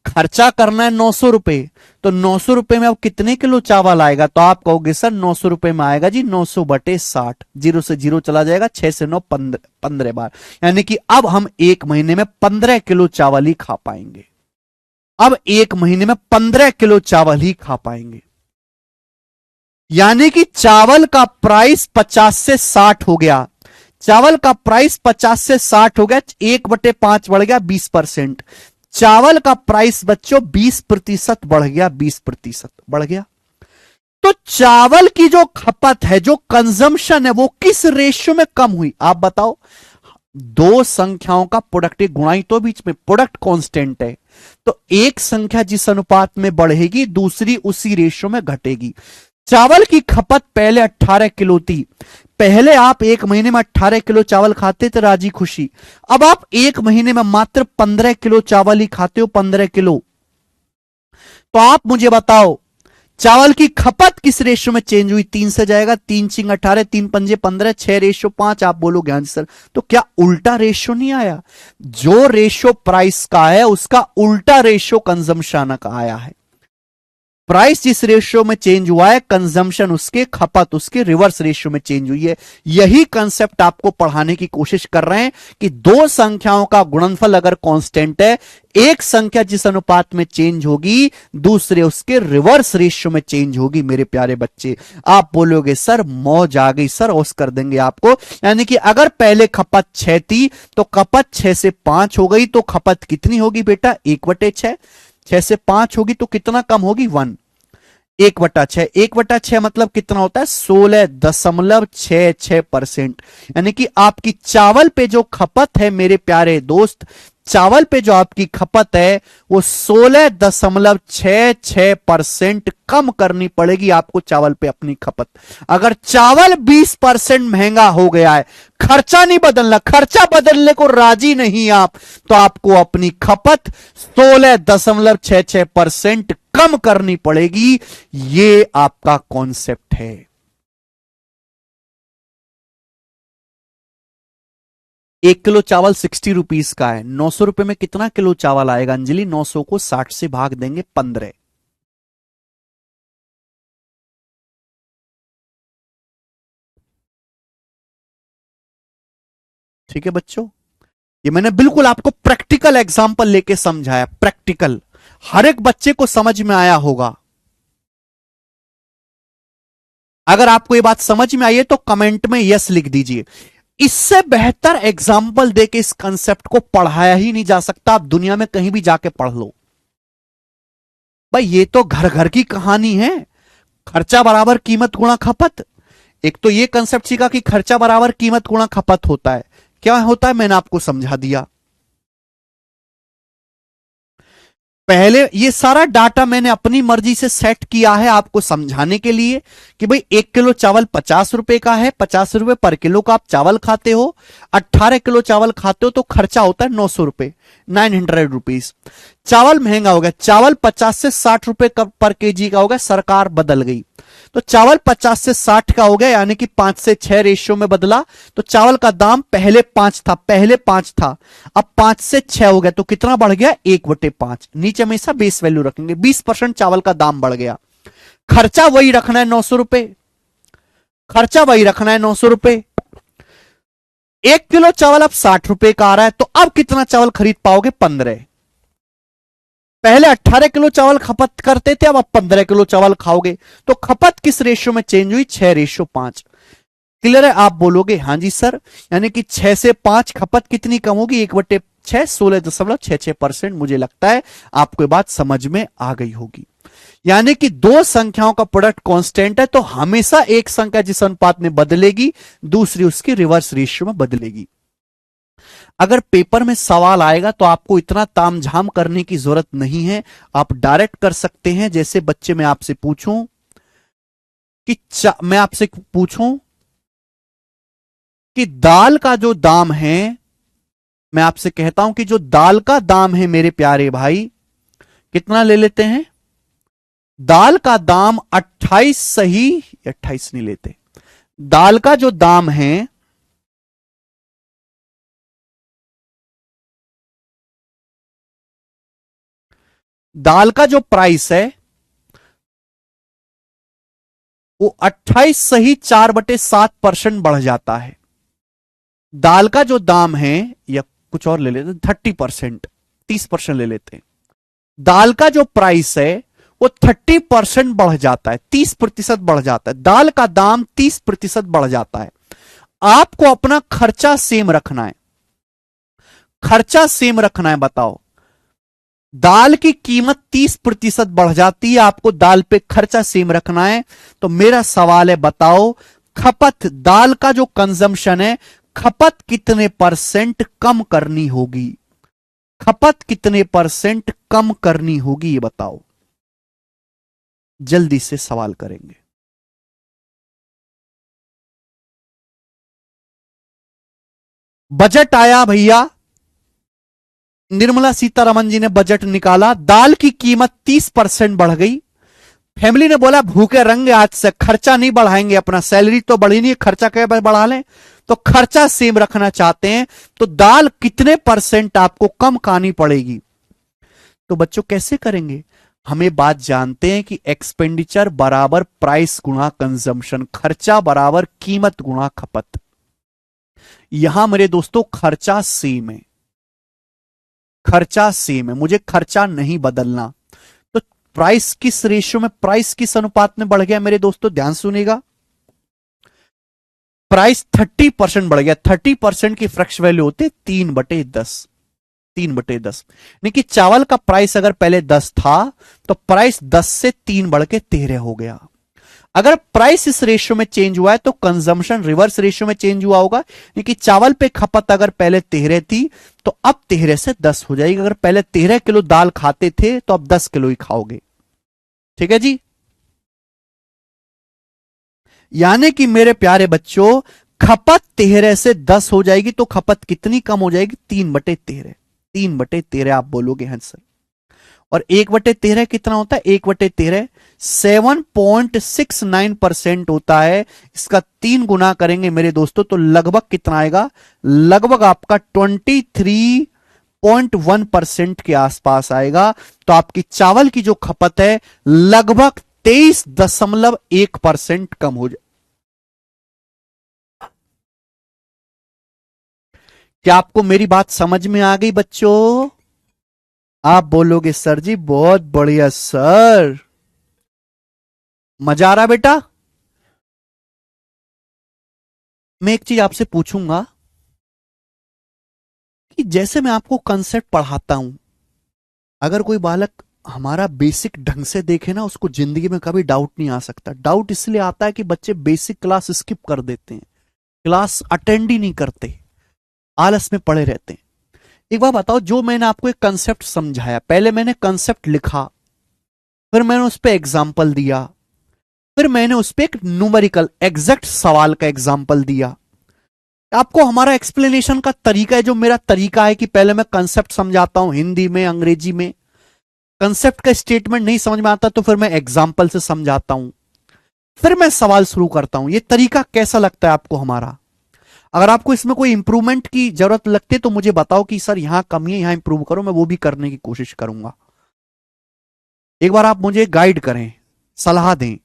खर्चा करना है 900 रुपए, तो 900 रुपए में अब कितने किलो चावल आएगा? तो आप कहोगे सर 900 रुपए में आएगा जी 900/60। 0 से 0 चला जाएगा, 6 से 9 15 बार, यानी कि अब हम एक महीने में 15 किलो चावल ही खा पाएंगे। अब एक महीने में 15 किलो चावल ही खा पाएंगे। यानी कि चावल का प्राइस 50 से 60 हो गया। चावल का प्राइस 50 से 60 हो गया, 1/5 बढ़ गया, 20%। चावल का प्राइस बच्चों 20% बढ़ गया, 20% बढ़ गया। तो चावल की जो खपत है, जो कंजम्पशन है, वो किस रेशियो में कम हुई? आप बताओ। दो संख्याओं का प्रोडक्ट, एक गुणाई तो बीच में प्रोडक्ट कांस्टेंट है, तो एक संख्या जिस अनुपात में बढ़ेगी दूसरी उसी रेशियो में घटेगी। चावल की खपत पहले 18 किलो थी, पहले आप एक महीने में 18 किलो चावल खाते थे राजी खुशी, अब आप एक महीने में मात्र 15 किलो चावल ही खाते हो, 15 किलो। तो आप मुझे बताओ चावल की खपत किस रेशियो में चेंज हुई? 3 से जाएगा, 3 × 18, 3 × 5 = 15, 6:5। आप बोलोगे हाँ सर, तो क्या उल्टा रेशियो नहीं आया? जो रेशियो प्राइस का है उसका उल्टा रेशियो कंजम्पशन का आया है। प्राइस जिस रेशियो में चेंज हुआ है, कंजम्पशन उसके, खपत उसके रिवर्स रेशियो में चेंज हुई है। यही कंसेप्ट आपको पढ़ाने की कोशिश कर रहे हैं कि दो संख्याओं का गुणनफल अगर कांस्टेंट है, एक संख्या जिस अनुपात में चेंज होगी दूसरे उसके रिवर्स रेशियो में चेंज होगी। मेरे प्यारे बच्चे, आप बोलोगे सर मौज आ गई सर, ओस कर देंगे आपको। यानी कि अगर पहले खपत 6 थी तो खपत 6 से 5 हो गई, तो खपत कितनी होगी बेटा? 1/6। 6 से 5 होगी तो कितना कम होगी? 1। 1/6, 1/6 मतलब कितना होता है? 16.66%। यानी कि आपकी चावल पे जो खपत है मेरे प्यारे दोस्त, चावल पे जो आपकी खपत है वो 16.66% कम करनी पड़ेगी आपको चावल पे अपनी खपत। अगर चावल 20% महंगा हो गया है, खर्चा नहीं बदलना, खर्चा बदलने को राजी नहीं आप, तो आपको अपनी खपत 16.66% कम करनी पड़ेगी। ये आपका कॉन्सेप्ट है। 1 किलो चावल 60 रुपीस का है, 900 रुपए में कितना किलो चावल आएगा अंजलि? 900 को 60 से भाग देंगे 15। ठीक है बच्चों, ये मैंने बिल्कुल आपको प्रैक्टिकल एग्जांपल लेके समझाया। प्रैक्टिकल, हर एक बच्चे को समझ में आया होगा। अगर आपको ये बात समझ में आई है तो कमेंट में यस लिख दीजिए। इससे बेहतर एग्जाम्पल देके इस कंसेप्ट को पढ़ाया ही नहीं जा सकता। आप दुनिया में कहीं भी जाके पढ़ लो भाई, ये तो घर घर की कहानी है। खर्चा बराबर कीमत गुणा खपत। एक तो ये कंसेप्ट सीखा कि खर्चा बराबर कीमत गुणा खपत होता है। क्या होता है मैंने आपको समझा दिया। पहले ये सारा डाटा मैंने अपनी मर्जी से सेट किया है आपको समझाने के लिए कि भाई 1 किलो चावल 50 रुपए का है, 50 रुपए पर किलो का आप चावल खाते हो। 18 किलो चावल खाते हो तो खर्चा होता है 900 रुपए, 900 रुपीज। चावल महंगा हो गया, चावल 50 से 60 रुपए पर केजी का हो गया, सरकार बदल गई तो चावल 50 से 60 का हो गया, यानी कि 5 से 6 रेशियो में बदला। तो चावल का दाम पहले 5 था, अब 5 से 6 हो गया, तो कितना बढ़ गया? 1/5। नीचे हमेशा बेस वैल्यू रखेंगे। 20% चावल का दाम बढ़ गया। खर्चा वही रखना है 900 रुपए, खर्चा वही रखना है 900 रुपए। 1 किलो चावल अब 60 रुपए का आ रहा है, तो अब कितना चावल खरीद पाओगे? 15। पहले 18 किलो चावल खपत करते थे, अब आप 15 किलो चावल खाओगे। तो खपत किस रेशियो में चेंज हुई? 6:5। क्लियर है? आप बोलोगे हाँ जी सर, यानी कि 6 से 5 खपत कितनी कम होगी? 1/6, 16.66%। मुझे लगता है आपको बात समझ में आ गई होगी। यानी कि दो संख्याओं का प्रोडक्ट कांस्टेंट है तो हमेशा एक संख्या जिस अनुपात में बदलेगी दूसरी उसकी रिवर्स रेशियो में बदलेगी। अगर पेपर में सवाल आएगा तो आपको इतना तामझाम करने की जरूरत नहीं है, आप डायरेक्ट कर सकते हैं। जैसे बच्चे मैं आपसे पूछूं कि दाल का जो दाम है, मैं आपसे कहता हूं कि जो दाल का दाम है मेरे प्यारे भाई, कितना ले लेते हैं? दाल का दाम 28 सही, 28 नहीं लेते। दाल का जो दाम है, दाल का जो प्राइस है वो 28 सही 4/7% बढ़ जाता है। दाल का जो दाम है, या कुछ और ले लेते हैं, 30%, 30% ले लेते हैं। दाल का जो प्राइस है वो 30% बढ़ जाता है, 30% बढ़ जाता है। दाल का दाम 30% बढ़ जाता है। आपको अपना खर्चा सेम रखना है, खर्चा सेम रखना है। बताओ, दाल की कीमत 30% बढ़ जाती है, आपको दाल पे खर्चा सेम रखना है। तो मेरा सवाल है, बताओ खपत, दाल का जो कंजम्पशन है, खपत कितने % कम करनी होगी? खपत कितने % कम करनी होगी? ये बताओ, जल्दी से सवाल करेंगे। बजट आया भैया, निर्मला सीतारमन जी ने बजट निकाला, दाल की कीमत 30% बढ़ गई। फैमिली ने बोला भूखे रहेंगे आज से, खर्चा नहीं बढ़ाएंगे, अपना सैलरी तो बढ़ी नहीं, खर्चा क्या बढ़ा लें। तो खर्चा सेम रखना चाहते हैं तो दाल कितने % आपको कम खानी पड़ेगी? तो बच्चों कैसे करेंगे? हमें बात जानते हैं कि एक्सपेंडिचर बराबर प्राइस गुणा कंजम्पशन, खर्चा बराबर कीमत गुणा खपत। यहां मेरे दोस्तों खर्चा सेम है, खर्चा सेम है, मुझे खर्चा नहीं बदलना। तो प्राइस किस रेशियो में, प्राइस किस अनुपात में बढ़ गया मेरे दोस्तों, ध्यान सुनिएगा। प्राइस 30% बढ़ गया। 30% की फ्रैक्शन वैल्यू होती है 3/10, 3/10। यानी कि चावल का प्राइस अगर पहले 10 था तो प्राइस 10 से 3 बढ़ के 13 हो गया। अगर प्राइस इस रेशियो में चेंज हुआ है तो कंजम्पशन रिवर्स रेशियो में चेंज हुआ होगा। यानी कि चावल पे खपत अगर पहले 13 थी तो अब 13 से 10 हो जाएगी। अगर पहले 13 किलो दाल खाते थे तो अब 10 किलो ही खाओगे। ठीक है जी। यानी कि मेरे प्यारे बच्चों खपत 13 से 10 हो जाएगी तो खपत कितनी कम हो जाएगी, 3/13। 3/13 आप बोलोगे हाँ सर। और 1/13 कितना होता है, 1/13 7.69% होता है। इसका 3 गुना करेंगे मेरे दोस्तों तो लगभग कितना आएगा, लगभग आपका 23.1% के आसपास आएगा। तो आपकी चावल की जो खपत है लगभग 23.1% कम हो जाए। क्या आपको मेरी बात समझ में आ गई बच्चों? आप बोलोगे सर जी बहुत बढ़िया सर, मजा आ रहा बेटा। मैं एक चीज आपसे पूछूंगा कि जैसे मैं आपको कंसेप्ट पढ़ाता हूं, अगर कोई बालक हमारा बेसिक ढंग से देखे ना, उसको जिंदगी में कभी डाउट नहीं आ सकता। डाउट इसलिए आता है कि बच्चे बेसिक क्लास स्किप कर देते हैं, क्लास अटेंड ही नहीं करते, आलस में पड़े रहते हैं। एक बार बताओ, जो मैंने आपको एक कंसेप्ट समझाया, पहले मैंने कंसेप्ट लिखा, फिर मैंने उस पर एग्जाम्पल दिया, फिर मैंने उस पर एक न्यूमेरिकल एग्जैक्ट सवाल का एग्जाम्पल दिया। आपको हमारा एक्सप्लेनेशन का तरीका है, जो मेरा तरीका है कि पहले मैं कंसेप्ट समझाता हूं हिंदी में अंग्रेजी में, कंसेप्ट का स्टेटमेंट नहीं समझ में आता तो फिर मैं एग्जाम्पल से समझाता हूं, फिर मैं सवाल शुरू करता हूं। यह तरीका कैसा लगता है आपको हमारा? अगर आपको इसमें कोई इंप्रूवमेंट की जरूरत लगती है तो मुझे बताओ कि सर यहां कमी है, यहां इंप्रूव करो, मैं वो भी करने की कोशिश करूंगा। एक बार आप मुझे गाइड करें, सलाह दें।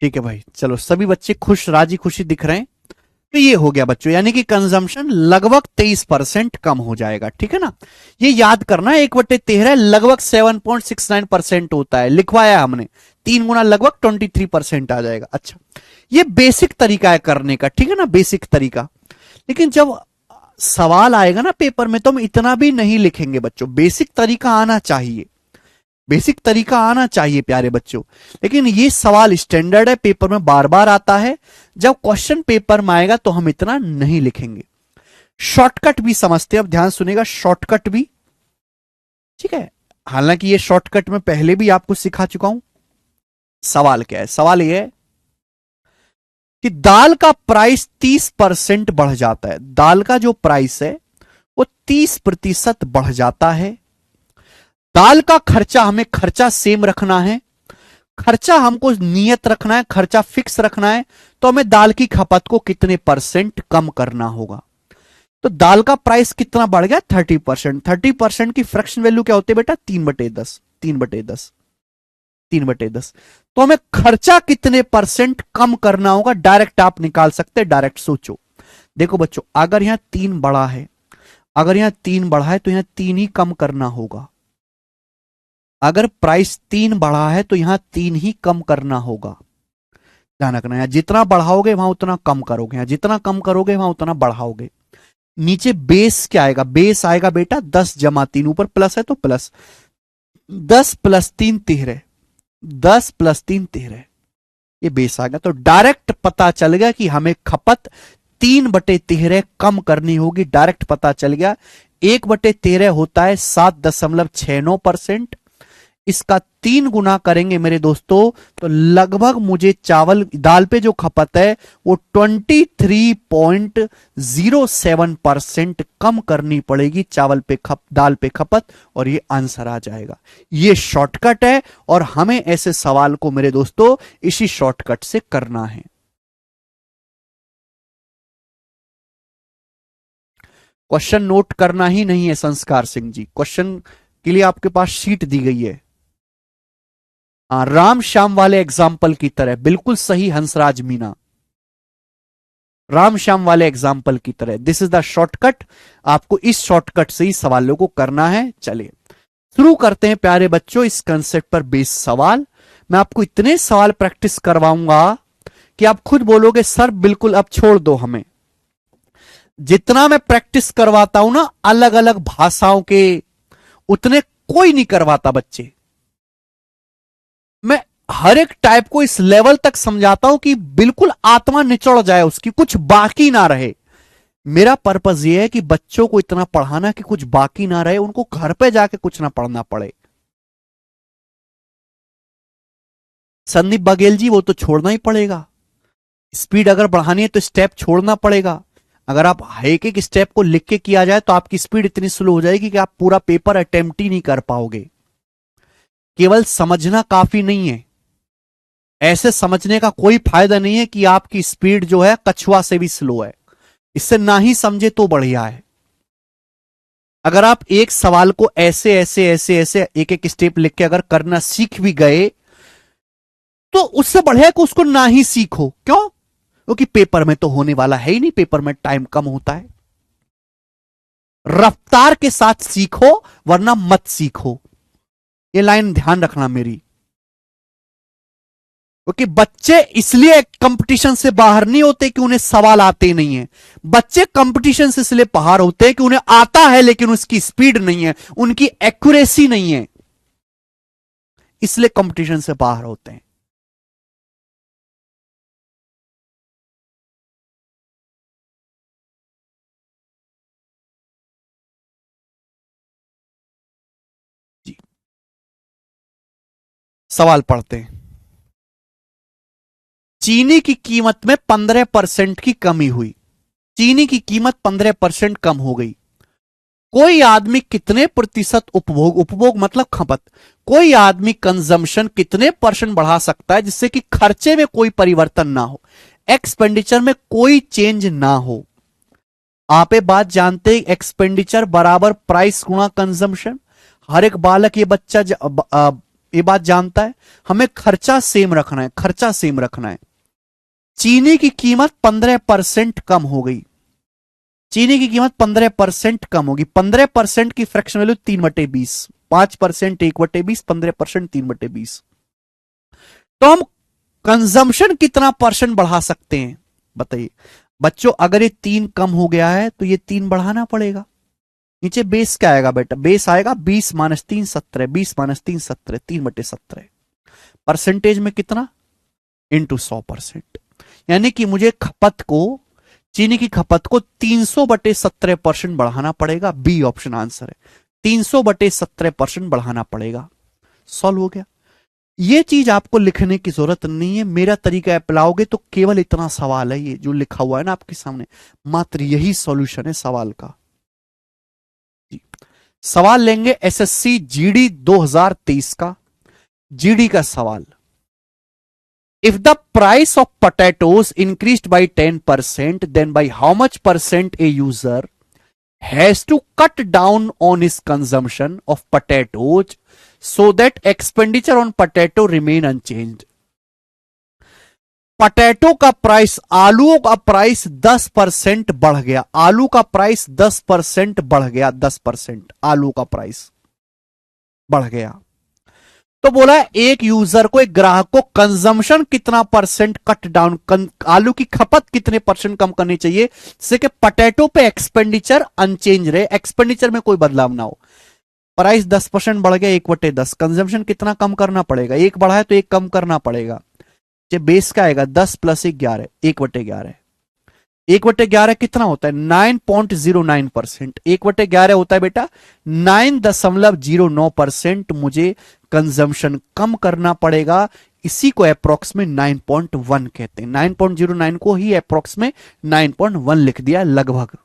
ठीक है भाई, चलो सभी बच्चे खुश राजी खुशी दिख रहे हैं। तो ये हो गया बच्चों, यानी कि कंजम्पशन लगभग 23% कम हो जाएगा। ठीक है ना, ये याद करना, 1/13 लगभग 7.69% होता है, लिखवाया हमने, 3 गुना लगभग 23% आ जाएगा। अच्छा, ये बेसिक तरीका है करने का, ठीक है ना, बेसिक तरीका। लेकिन जब सवाल आएगा ना पेपर में तो हम इतना भी नहीं लिखेंगे बच्चों, बेसिक तरीका आना चाहिए, बेसिक तरीका आना चाहिए प्यारे बच्चों। लेकिन ये सवाल स्टैंडर्ड है, पेपर में बार बार आता है, जब क्वेश्चन पेपर में आएगा तो हम इतना नहीं लिखेंगे। शॉर्टकट भी समझते हैं, अब ध्यान सुनेगा, शॉर्टकट भी, ठीक है। हालांकि ये शॉर्टकट में पहले भी आपको सिखा चुका हूं। सवाल क्या है, सवाल ये है कि दाल का प्राइस 30% बढ़ जाता है, दाल का जो प्राइस है वो 30% बढ़ जाता है। दाल का खर्चा, हमें खर्चा सेम रखना है, खर्चा हमको नियत रखना है, खर्चा फिक्स रखना है, तो हमें दाल की खपत को कितने परसेंट कम करना होगा। तो दाल का प्राइस कितना बढ़ गया, 30%। 30% की फ्रैक्शन वैल्यू क्या होती है बेटा, 3/10, 3/10, 3/10। तो हमें खर्चा कितने परसेंट कम करना होगा, डायरेक्ट आप निकाल सकते हैं, डायरेक्ट सोचो। देखो बच्चों, अगर यहां 3 बढ़ा है, अगर यहां 3 बढ़ा है तो यहां 3 ही कम करना होगा। अगर प्राइस 3 बढ़ा है तो यहां 3 ही कम करना होगा। ध्यान रखना है, जितना बढ़ाओगे वहां उतना कम करोगे, जितना कम करोगे वहां उतना बढ़ाओगे। नीचे बेस क्या आएगा, बेस आएगा बेटा 10 जमा 3, ऊपर प्लस है तो प्लस 10 प्लस 3 13, 10 प्लस 3 13, ये बेस आ गया। तो डायरेक्ट पता चल गया कि हमें खपत 3/13 कम करनी होगी, डायरेक्ट पता चल गया। 1/13 होता है 7.69%, इसका 3 गुना करेंगे मेरे दोस्तों तो लगभग मुझे चावल दाल पे जो खपत है वो 23.07% कम करनी पड़ेगी चावल पे दाल पे खपत, और ये आंसर आ जाएगा। ये शॉर्टकट है और हमें ऐसे सवाल को मेरे दोस्तों इसी शॉर्टकट से करना है। क्वेश्चन नोट करना ही नहीं है संस्कार सिंह जी, क्वेश्चन के लिए आपके पास शीट दी गई है। राम श्याम वाले एग्जाम्पल की तरह, बिल्कुल सही हंसराज मीना, राम श्याम वाले एग्जाम्पल की तरह। दिस इज द शॉर्टकट, आपको इस शॉर्टकट से ही सवालों को करना है। चलिए शुरू करते हैं प्यारे बच्चों इस कंसेप्ट पर बेस्ड सवाल। मैं आपको इतने सवाल प्रैक्टिस करवाऊंगा कि आप खुद बोलोगे सर बिल्कुल अब छोड़ दो हमें। जितना मैं प्रैक्टिस करवाता हूं ना अलग अलग भाषाओं के, उतने कोई नहीं करवाता बच्चे। मैं हर एक टाइप को इस लेवल तक समझाता हूं कि बिल्कुल आत्मा निचोड़ जाए उसकी, कुछ बाकी ना रहे। मेरा पर्पस यह है कि बच्चों को इतना पढ़ाना कि कुछ बाकी ना रहे, उनको घर पे जाके कुछ ना पढ़ना पड़े। संदीप बघेल जी वो तो छोड़ना ही पड़ेगा, स्पीड अगर बढ़ानी है तो स्टेप छोड़ना पड़ेगा। अगर आप एक एक स्टेप को लिख के किया जाए तो आपकी स्पीड इतनी स्लो हो जाएगी कि आप पूरा पेपर अटेम्प्ट ही नहीं कर पाओगे। केवल समझना काफी नहीं है, ऐसे समझने का कोई फायदा नहीं है कि आपकी स्पीड जो है कछुआ से भी स्लो है। इससे ना ही समझे तो बढ़िया है। अगर आप एक सवाल को ऐसे ऐसे ऐसे ऐसे एक एक स्टेप लिख के अगर करना सीख भी गए तो उससे बढ़िया कि उसको ना ही सीखो। क्यों? क्योंकि पेपर में तो होने वाला है ही नहीं, पेपर में टाइम कम होता है। रफ्तार के साथ सीखो वरना मत सीखो, ये लाइन ध्यान रखना मेरी। क्योंकि बच्चे इसलिए कंपटीशन से बाहर नहीं होते कि उन्हें सवाल आते नहीं है, बच्चे कंपटीशन से इसलिए बाहर होते हैं कि उन्हें आता है लेकिन उसकी स्पीड नहीं है, उनकी एक्यूरेसी नहीं है, इसलिए कंपटीशन से बाहर होते हैं। जी सवाल पढ़ते हैं। चीनी की कीमत में 15% की कमी हुई, चीनी की कीमत 15% कम हो गई। कोई आदमी कितने प्रतिशत उपभोग, उपभोग मतलब खपत, कोई आदमी कंजम्पशन कितने % बढ़ा सकता है जिससे कि खर्चे में कोई परिवर्तन ना हो, एक्सपेंडिचर में कोई चेंज ना हो। आप ये बात जानते हैं एक्सपेंडिचर बराबर प्राइस गुणा कंजम्पशन। हर एक बालक ये बच्चा ये बात जानता है, हमें खर्चा सेम रखना है, खर्चा सेम रखना है। चीनी की कीमत 15% कम हो गई, चीनी की कीमत 15% कम होगी। 15% की फ्रैक्शन वैल्यू 3/20, 5% 1/20, 15% 3/20। तो हम कंजम्पशन कितना % बढ़ा सकते हैं बताइए बच्चों। अगर ये 3 कम हो गया है तो ये 3 बढ़ाना पड़ेगा। नीचे बेस क्या आएगा बेटा, बेस आएगा 20 - 3 17, 20 - 3 17, 3/17। परसेंटेज में कितना, इंटू 100%। यानी कि मुझे खपत को, चीनी की खपत को 300/17% बढ़ाना पड़ेगा। बी ऑप्शन आंसर है, 300/17% बढ़ाना पड़ेगा। सॉल्व हो गया। ये चीज आपको लिखने की जरूरत नहीं है, मेरा तरीका अपनाओगे तो केवल इतना सवाल है, ये जो लिखा हुआ है ना आपके सामने, मात्र यही सॉल्यूशन है सवाल का। सवाल लेंगे एसएससी जीडी 2023 का, जीडी का सवाल। If the price of potatoes increased by 10%, then by how much % a user has to cut down on his consumption of potatoes so that expenditure on potato remain unchanged? Potato का price, आलूओं का price 10% बढ़ गया, आलू का price 10% बढ़ गया, 10% आलू का प्राइस बढ़ गया। तो बोला एक यूजर को, एक ग्राहक को कंजम्पशन कितना परसेंट कट डाउन, आलू की खपत कितने परसेंट कम करनी चाहिए जिससे कि पोटैटो पे एक्सपेंडिचर अनचेंज रहे, एक्सपेंडिचर में कोई बदलाव ना हो। प्राइस 10% बढ़ गया, 1/10, कंजम्पशन कितना कम करना पड़ेगा, एक बढ़ा है तो एक कम करना पड़ेगा। बेस का आएगा 10 + 1 11, 1/11। 1/11 कितना होता है, 9.09%। 1/11 होता है बेटा 9.09%। मुझे कंजम्पशन कम करना पड़ेगा, इसी को अप्रोक्स में 9.1 कहते हैं। 9.09 को ही अप्रोक्स में 9.1 लिख दिया लगभग।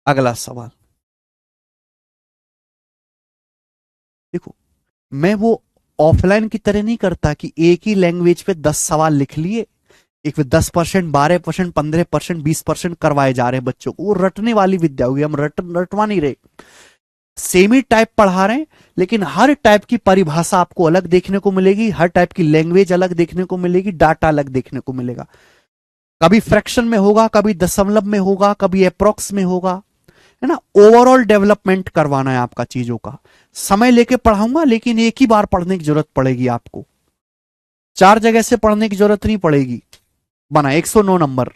अगला सवाल देखो, मैं वो ऑफलाइन की तरह नहीं करता कि एक ही लैंग्वेज पे 10 सवाल लिख लिए, एक पे 10%, 12%, 15%, 20% करवाए जा रहे हैं बच्चों को। वो रटने वाली विद्या होगी, हम रटवा नहीं रहे। सेम ही टाइप पढ़ा रहे हैं, लेकिन हर टाइप की परिभाषा आपको अलग देखने को मिलेगी, हर टाइप की लैंग्वेज अलग देखने को मिलेगी, डाटा अलग देखने को मिलेगा। कभी फ्रैक्शन में होगा, कभी दशमलव में होगा, कभी अप्रोक्स में होगा, है ना। ओवरऑल डेवलपमेंट करवाना है आपका चीजों का। समय लेके पढ़ाऊंगा, लेकिन एक ही बार पढ़ने की जरूरत पड़ेगी आपको, 4 जगह से पढ़ने की जरूरत नहीं पड़ेगी। बना 109 नंबर।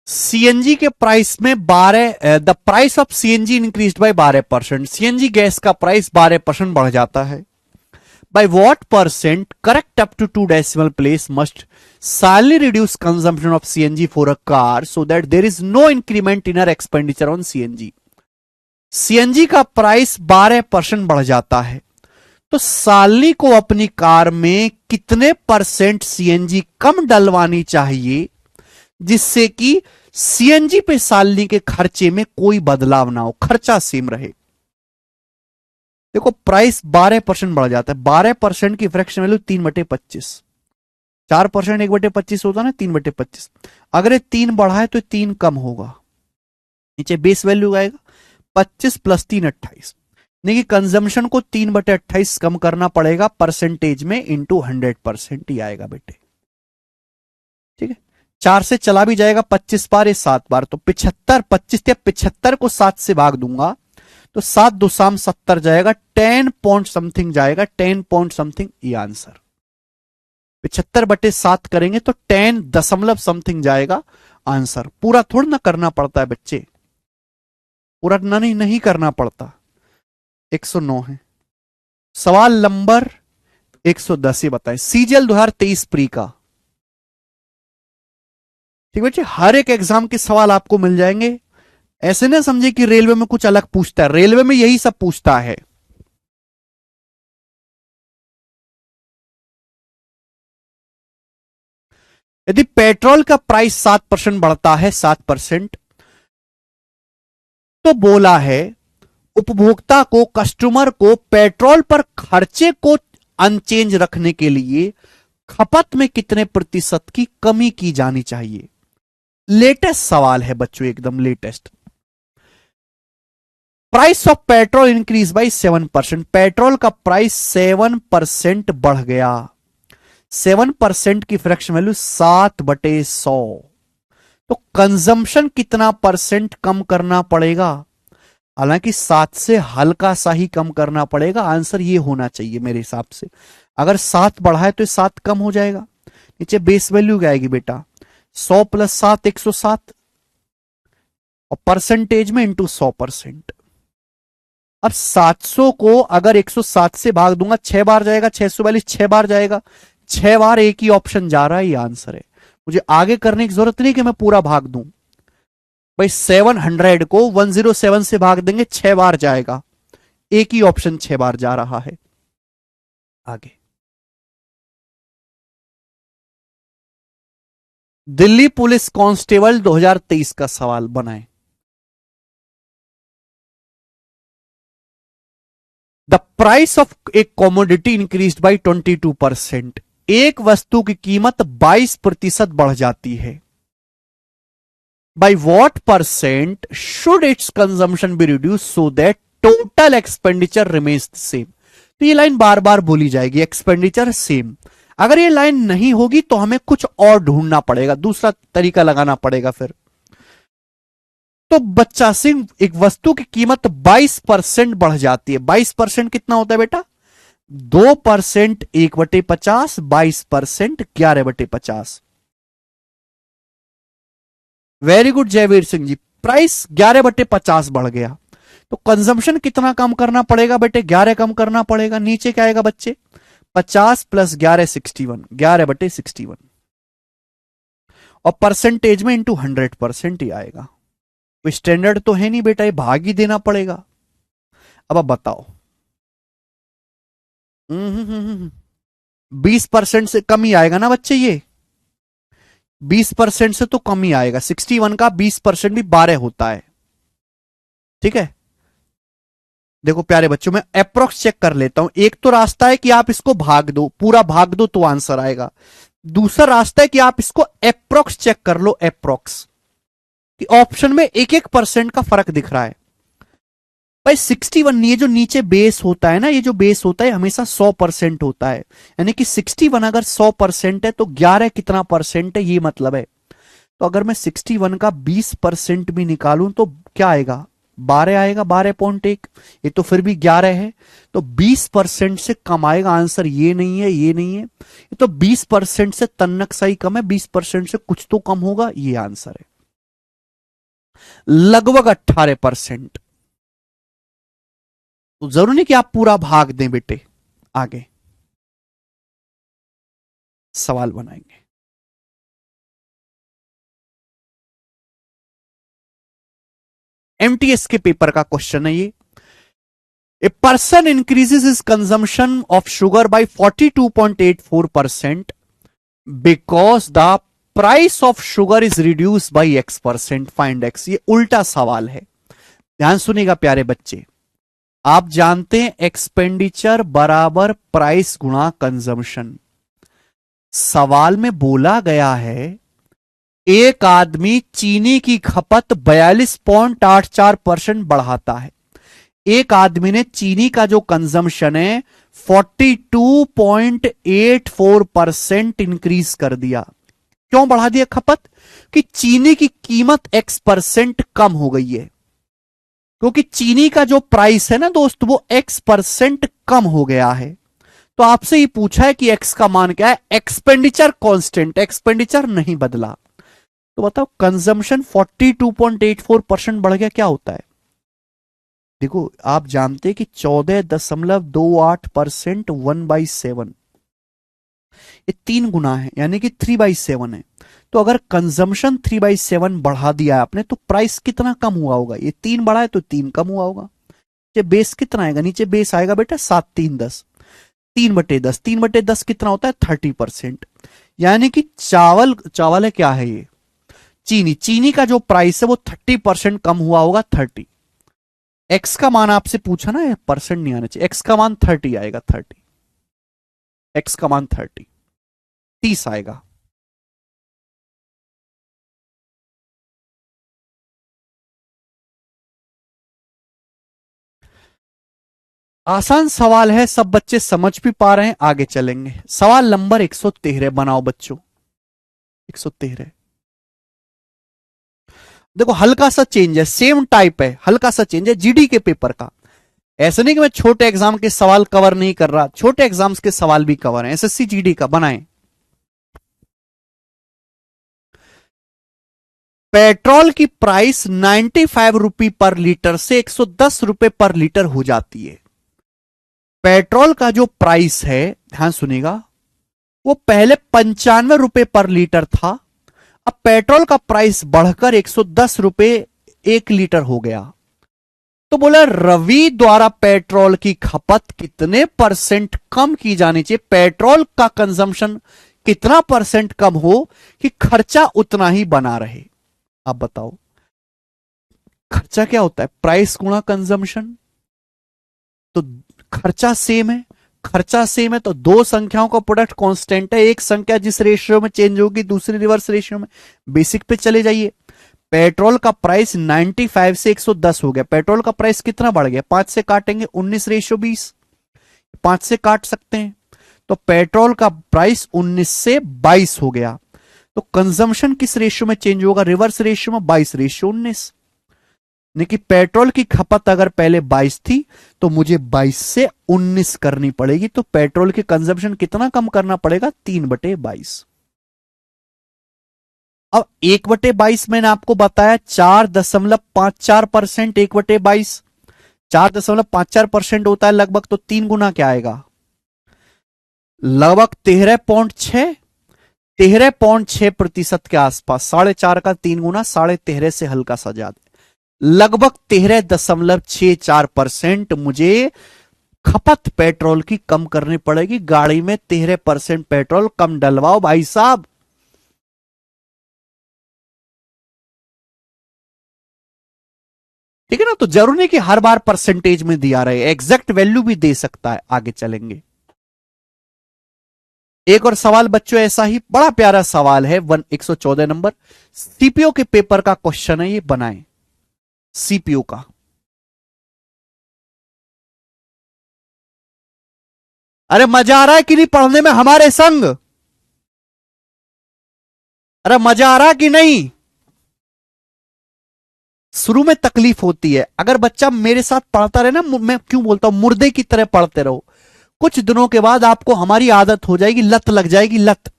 सीएनजी के प्राइस में 12, the price of CNG increase by 12%। CNG gas का प्राइस 12% बढ़ जाता है। By what percent, correct up to 2 decimal place, must साइनली reduce consumption of CNG for a car so that there is no increment in our expenditure on CNG. CNG का price 12% बढ़ जाता है, तो सालनी को अपनी कार में कितने परसेंट सीएनजी कम डलवानी चाहिए जिससे कि सीएनजी पे सालनी के खर्चे में कोई बदलाव ना हो, खर्चा सेम रहे। देखो प्राइस 12% बढ़ जाता है, 12% की फ्रैक्शन वैल्यू 3/25, 4% 1/25 होता है ना, 3/25। अगर ये 3 बढ़ा है तो 3 कम होगा, नीचे बेस वैल्यू आएगा 25 + 3 28। नहीं कि कंजम्पशन को 3/28 कम करना पड़ेगा परसेंटेज में, इंटू 100% ही आएगा बेटे। ठीक है, 4 से चला भी जाएगा 25 बार, ये 7 बार, तो 75, 25 या 75 को 7 से भाग दूंगा तो 7 2 70 जाएगा, 10 पॉइंट समथिंग जाएगा, 10 पॉइंट समथिंग ये आंसर। 75/7 करेंगे तो 10 दशमलव समथिंग जाएगा आंसर। पूरा थोड़ा ना करना पड़ता है बच्चे, पूरा नहीं करना पड़ता। 109 है। सवाल नंबर 110 ही बताएं, सीजीएल 2023 प्री का। ठीक बच्चे, हर एक एग्जाम के सवाल आपको मिल जाएंगे। ऐसे ना समझे कि रेलवे में कुछ अलग पूछता है, रेलवे में यही सब पूछता है। यदि पेट्रोल का प्राइस 7% बढ़ता है, 7%, तो बोला है उपभोक्ता को, कस्टमर को पेट्रोल पर खर्चे को अनचेंज रखने के लिए खपत में कितने प्रतिशत की कमी की जानी चाहिए। लेटेस्ट सवाल है बच्चों, एकदम latest. Price of petrol increase by 7%। Petrol का प्राइस 7% बढ़ गया, 7% की फ्रैक्शन वैल्यू 7/100। तो कंजम्पशन कितना परसेंट कम करना पड़ेगा, हालांकि 7 से हल्का सा ही कम करना पड़ेगा, आंसर ये होना चाहिए मेरे हिसाब से। अगर 7 बढ़ा है तो 7 कम हो जाएगा। नीचे बेस वैल्यू क्या आएगी बेटा, 100 + 7 107, और परसेंटेज में इंटू 100%। अब 700 को अगर 107 से भाग दूंगा 6 बार जाएगा, 642 6 बार जाएगा, 6 बार एक ही ऑप्शन जा रहा है, ये आंसर है। मुझे आगे करने की जरूरत नहीं कि मैं पूरा भाग दूं भाई। 700 को 107 से भाग देंगे 6 बार जाएगा, एक ही ऑप्शन 6 बार जा रहा है। आगे दिल्ली पुलिस कांस्टेबल 2023 का सवाल बनाए। The price of A commodity increased by 22%। एक वस्तु की कीमत 22% बढ़ जाती है। By what percent should it's consumption be reduce so that total expenditure remains same. तो ये लाइन बार बार बोली जाएगी, एक्सपेंडिचर सेम। अगर ये लाइन नहीं होगी तो हमें कुछ और ढूंढना पड़ेगा, दूसरा तरीका लगाना पड़ेगा फिर। तो बच्चा सिंह, एक वस्तु की कीमत 22% बढ़ जाती है। 22% कितना होता है बेटा? 2% 1/50, 22% 11/50। Very good Jaiveer Singh ji. Price 11/50 बढ़ गया तो कंजम्पशन कितना कम करना पड़ेगा बेटे? 11 कम करना पड़ेगा। नीचे क्या आएगा बच्चे? 50 प्लस 11 61, 11/61। और परसेंटेज में इंटू 100% ही आएगा। कोई स्टैंडर्ड तो है नहीं बेटा, ये भाग ही देना पड़ेगा। अब आप बताओ। 20% से कम ही आएगा ना बच्चे, ये 20% से तो कम ही आएगा। 61 का 20% भी 12 होता है। ठीक है, देखो प्यारे बच्चों, मैं अप्रोक्स चेक कर लेता हूं। एक तो रास्ता है कि आप इसको भाग दो, पूरा भाग दो तो आंसर आएगा। दूसरा रास्ता है कि आप इसको अप्रोक्स चेक कर लो, अप्रोक्स कि ऑप्शन में 1-1% का फर्क दिख रहा है। भाई 61, ये जो नीचे बेस होता है ना, ये जो बेस होता है हमेशा 100% होता है। यानी कि 61 अगर 100% है तो 11 कितना परसेंट है, ये मतलब है। तो अगर मैं 61 का 20% भी निकालूं तो क्या आएगा? 12 आएगा, 12.1। ये तो फिर भी 11 है, तो 20% से कम आएगा। आंसर ये नहीं है, ये नहीं है। ये तो 20% से तन्नक सही कम है, 20% से कुछ तो कम होगा, ये आंसर है। लगभग 18%। तो जरूरी नहीं कि आप पूरा भाग दें बेटे। आगे सवाल बनाएंगे। एमटीएस के पेपर का क्वेश्चन है ये। A person increases his consumption of sugar bye 42.84% because the price of sugar is reduce by X%, find X। ये उल्टा सवाल है, ध्यान सुनिएगा प्यारे बच्चे। आप जानते हैं एक्सपेंडिचर बराबर प्राइस गुणा कंजम्पशन। सवाल में बोला गया है एक आदमी चीनी की खपत 42.84% बढ़ाता है। एक आदमी ने चीनी का जो कंजम्पशन है 42.84% इंक्रीज कर दिया। क्यों बढ़ा दिया खपत? कि चीनी की कीमत X% कम हो गई है। क्योंकि चीनी का जो प्राइस है ना दोस्त, वो X% कम हो गया है। तो आपसे ये पूछा है कि X का मान क्या है? एक्सपेंडिचर कांस्टेंट, एक्सपेंडिचर नहीं बदला। तो बताओ कंजम्पशन 42.84% बढ़ गया, क्या होता है? देखो आप जानते हैं कि 14.28% 1/7, ये 3 गुना है, यानी कि 3/7 है। तो अगर कंजम्पशन 3/7 बढ़ा दिया आपने तो प्राइस कितना कम हुआ होगा? ये 3 बढ़ा है तो 3 कम हुआ होगा। नीचे बेस कितना आएगा? नीचे बेस आएगा बेटा 7 3 10, 3/10, 3/10 कितना होता है? 30%। यानी कि चावल है, क्या है ये? चीनी का जो प्राइस है वो 30% कम हुआ होगा, 30। एक्स का मान आपसे पूछा ना, परसेंट नहीं आना चाहिए। एक्स का मान 30 आएगा, 30। एक्स का मान 30 आएगा। आसान सवाल है, सब बच्चे समझ भी पा रहे हैं। आगे चलेंगे। सवाल नंबर 113 बनाओ बच्चों। 113 देखो, हल्का सा चेंज है, सेम टाइप है, हल्का सा चेंज है जीडी के पेपर का। ऐसा नहीं कि मैं छोटे एग्जाम के सवाल कवर नहीं कर रहा, छोटे एग्जाम्स के सवाल भी कवर हैं। एसएससी जीडी का बनाएं। पेट्रोल की प्राइस 95 रुपये पर लीटर से 110 रुपए पर लीटर हो जाती है। पेट्रोल का जो प्राइस है, ध्यान सुनिएगा, वो पहले 95 रुपए पर लीटर था। अब पेट्रोल का प्राइस बढ़कर 110 रुपए 1 लीटर हो गया। तो बोला रवि द्वारा पेट्रोल की खपत कितने परसेंट कम की जानी चाहिए, पेट्रोल का कंजम्पशन कितना परसेंट कम हो कि खर्चा उतना ही बना रहे। आप बताओ, खर्चा क्या होता है, प्राइस गुणा कंजम्पशन। तो खर्चा सेम है, खर्चा सेम है तो दो संख्याओं का प्रोडक्ट कांस्टेंट है। एक संख्या जिस रेशियो में चेंज होगी दूसरी रिवर्स रेशियो में। बेसिक पे चले जाइए, पेट्रोल का प्राइस 95 से 110 हो गया। पेट्रोल का प्राइस कितना बढ़ गया, 5 से काटेंगे 19/20, 5 से काट सकते हैं। तो पेट्रोल का प्राइस 19 से 22 हो गया। तो कंजम्पशन किस रेशियो में चेंज होगा, रिवर्स रेशियो में, 22/19। कि पेट्रोल की खपत अगर पहले 22 थी तो मुझे 22 से 19 करनी पड़ेगी। तो पेट्रोल की कंजम्पशन कितना कम करना पड़ेगा, 3/22। अब 1/22 मैंने आपको बताया 4.54%। 1/22 4.54% होता है लगभग, तो 3 गुना क्या आएगा, लगभग 13.6, 13.6% के आसपास। 4.5 का 3 गुना 13.5 से हल्का सा ज्यादा, लगभग 13.64% मुझे खपत पेट्रोल की कम करनी पड़ेगी। गाड़ी में 13% पेट्रोल कम डलवाओ भाई साहब। ठीक है ना। तो जरूरी नहीं कि हर बार परसेंटेज में दिया रहे, एग्जैक्ट वैल्यू भी दे सकता है। आगे चलेंगे, एक और सवाल बच्चों ऐसा ही बड़ा प्यारा सवाल है, 114 नंबर, सीपीओ के पेपर का क्वेश्चन है, ये बनाएं सीपीयू का। अरे मजा आ रहा है कि नहीं पढ़ने में हमारे संग, अरे मजा आ रहा है कि नहीं। शुरू में तकलीफ होती है, अगर बच्चा मेरे साथ पढ़ता रहे ना, मैं क्यों बोलता हूं मुर्दे की तरह पढ़ते रहो, कुछ दिनों के बाद आपको हमारी आदत हो जाएगी, लत लग जाएगी, लत।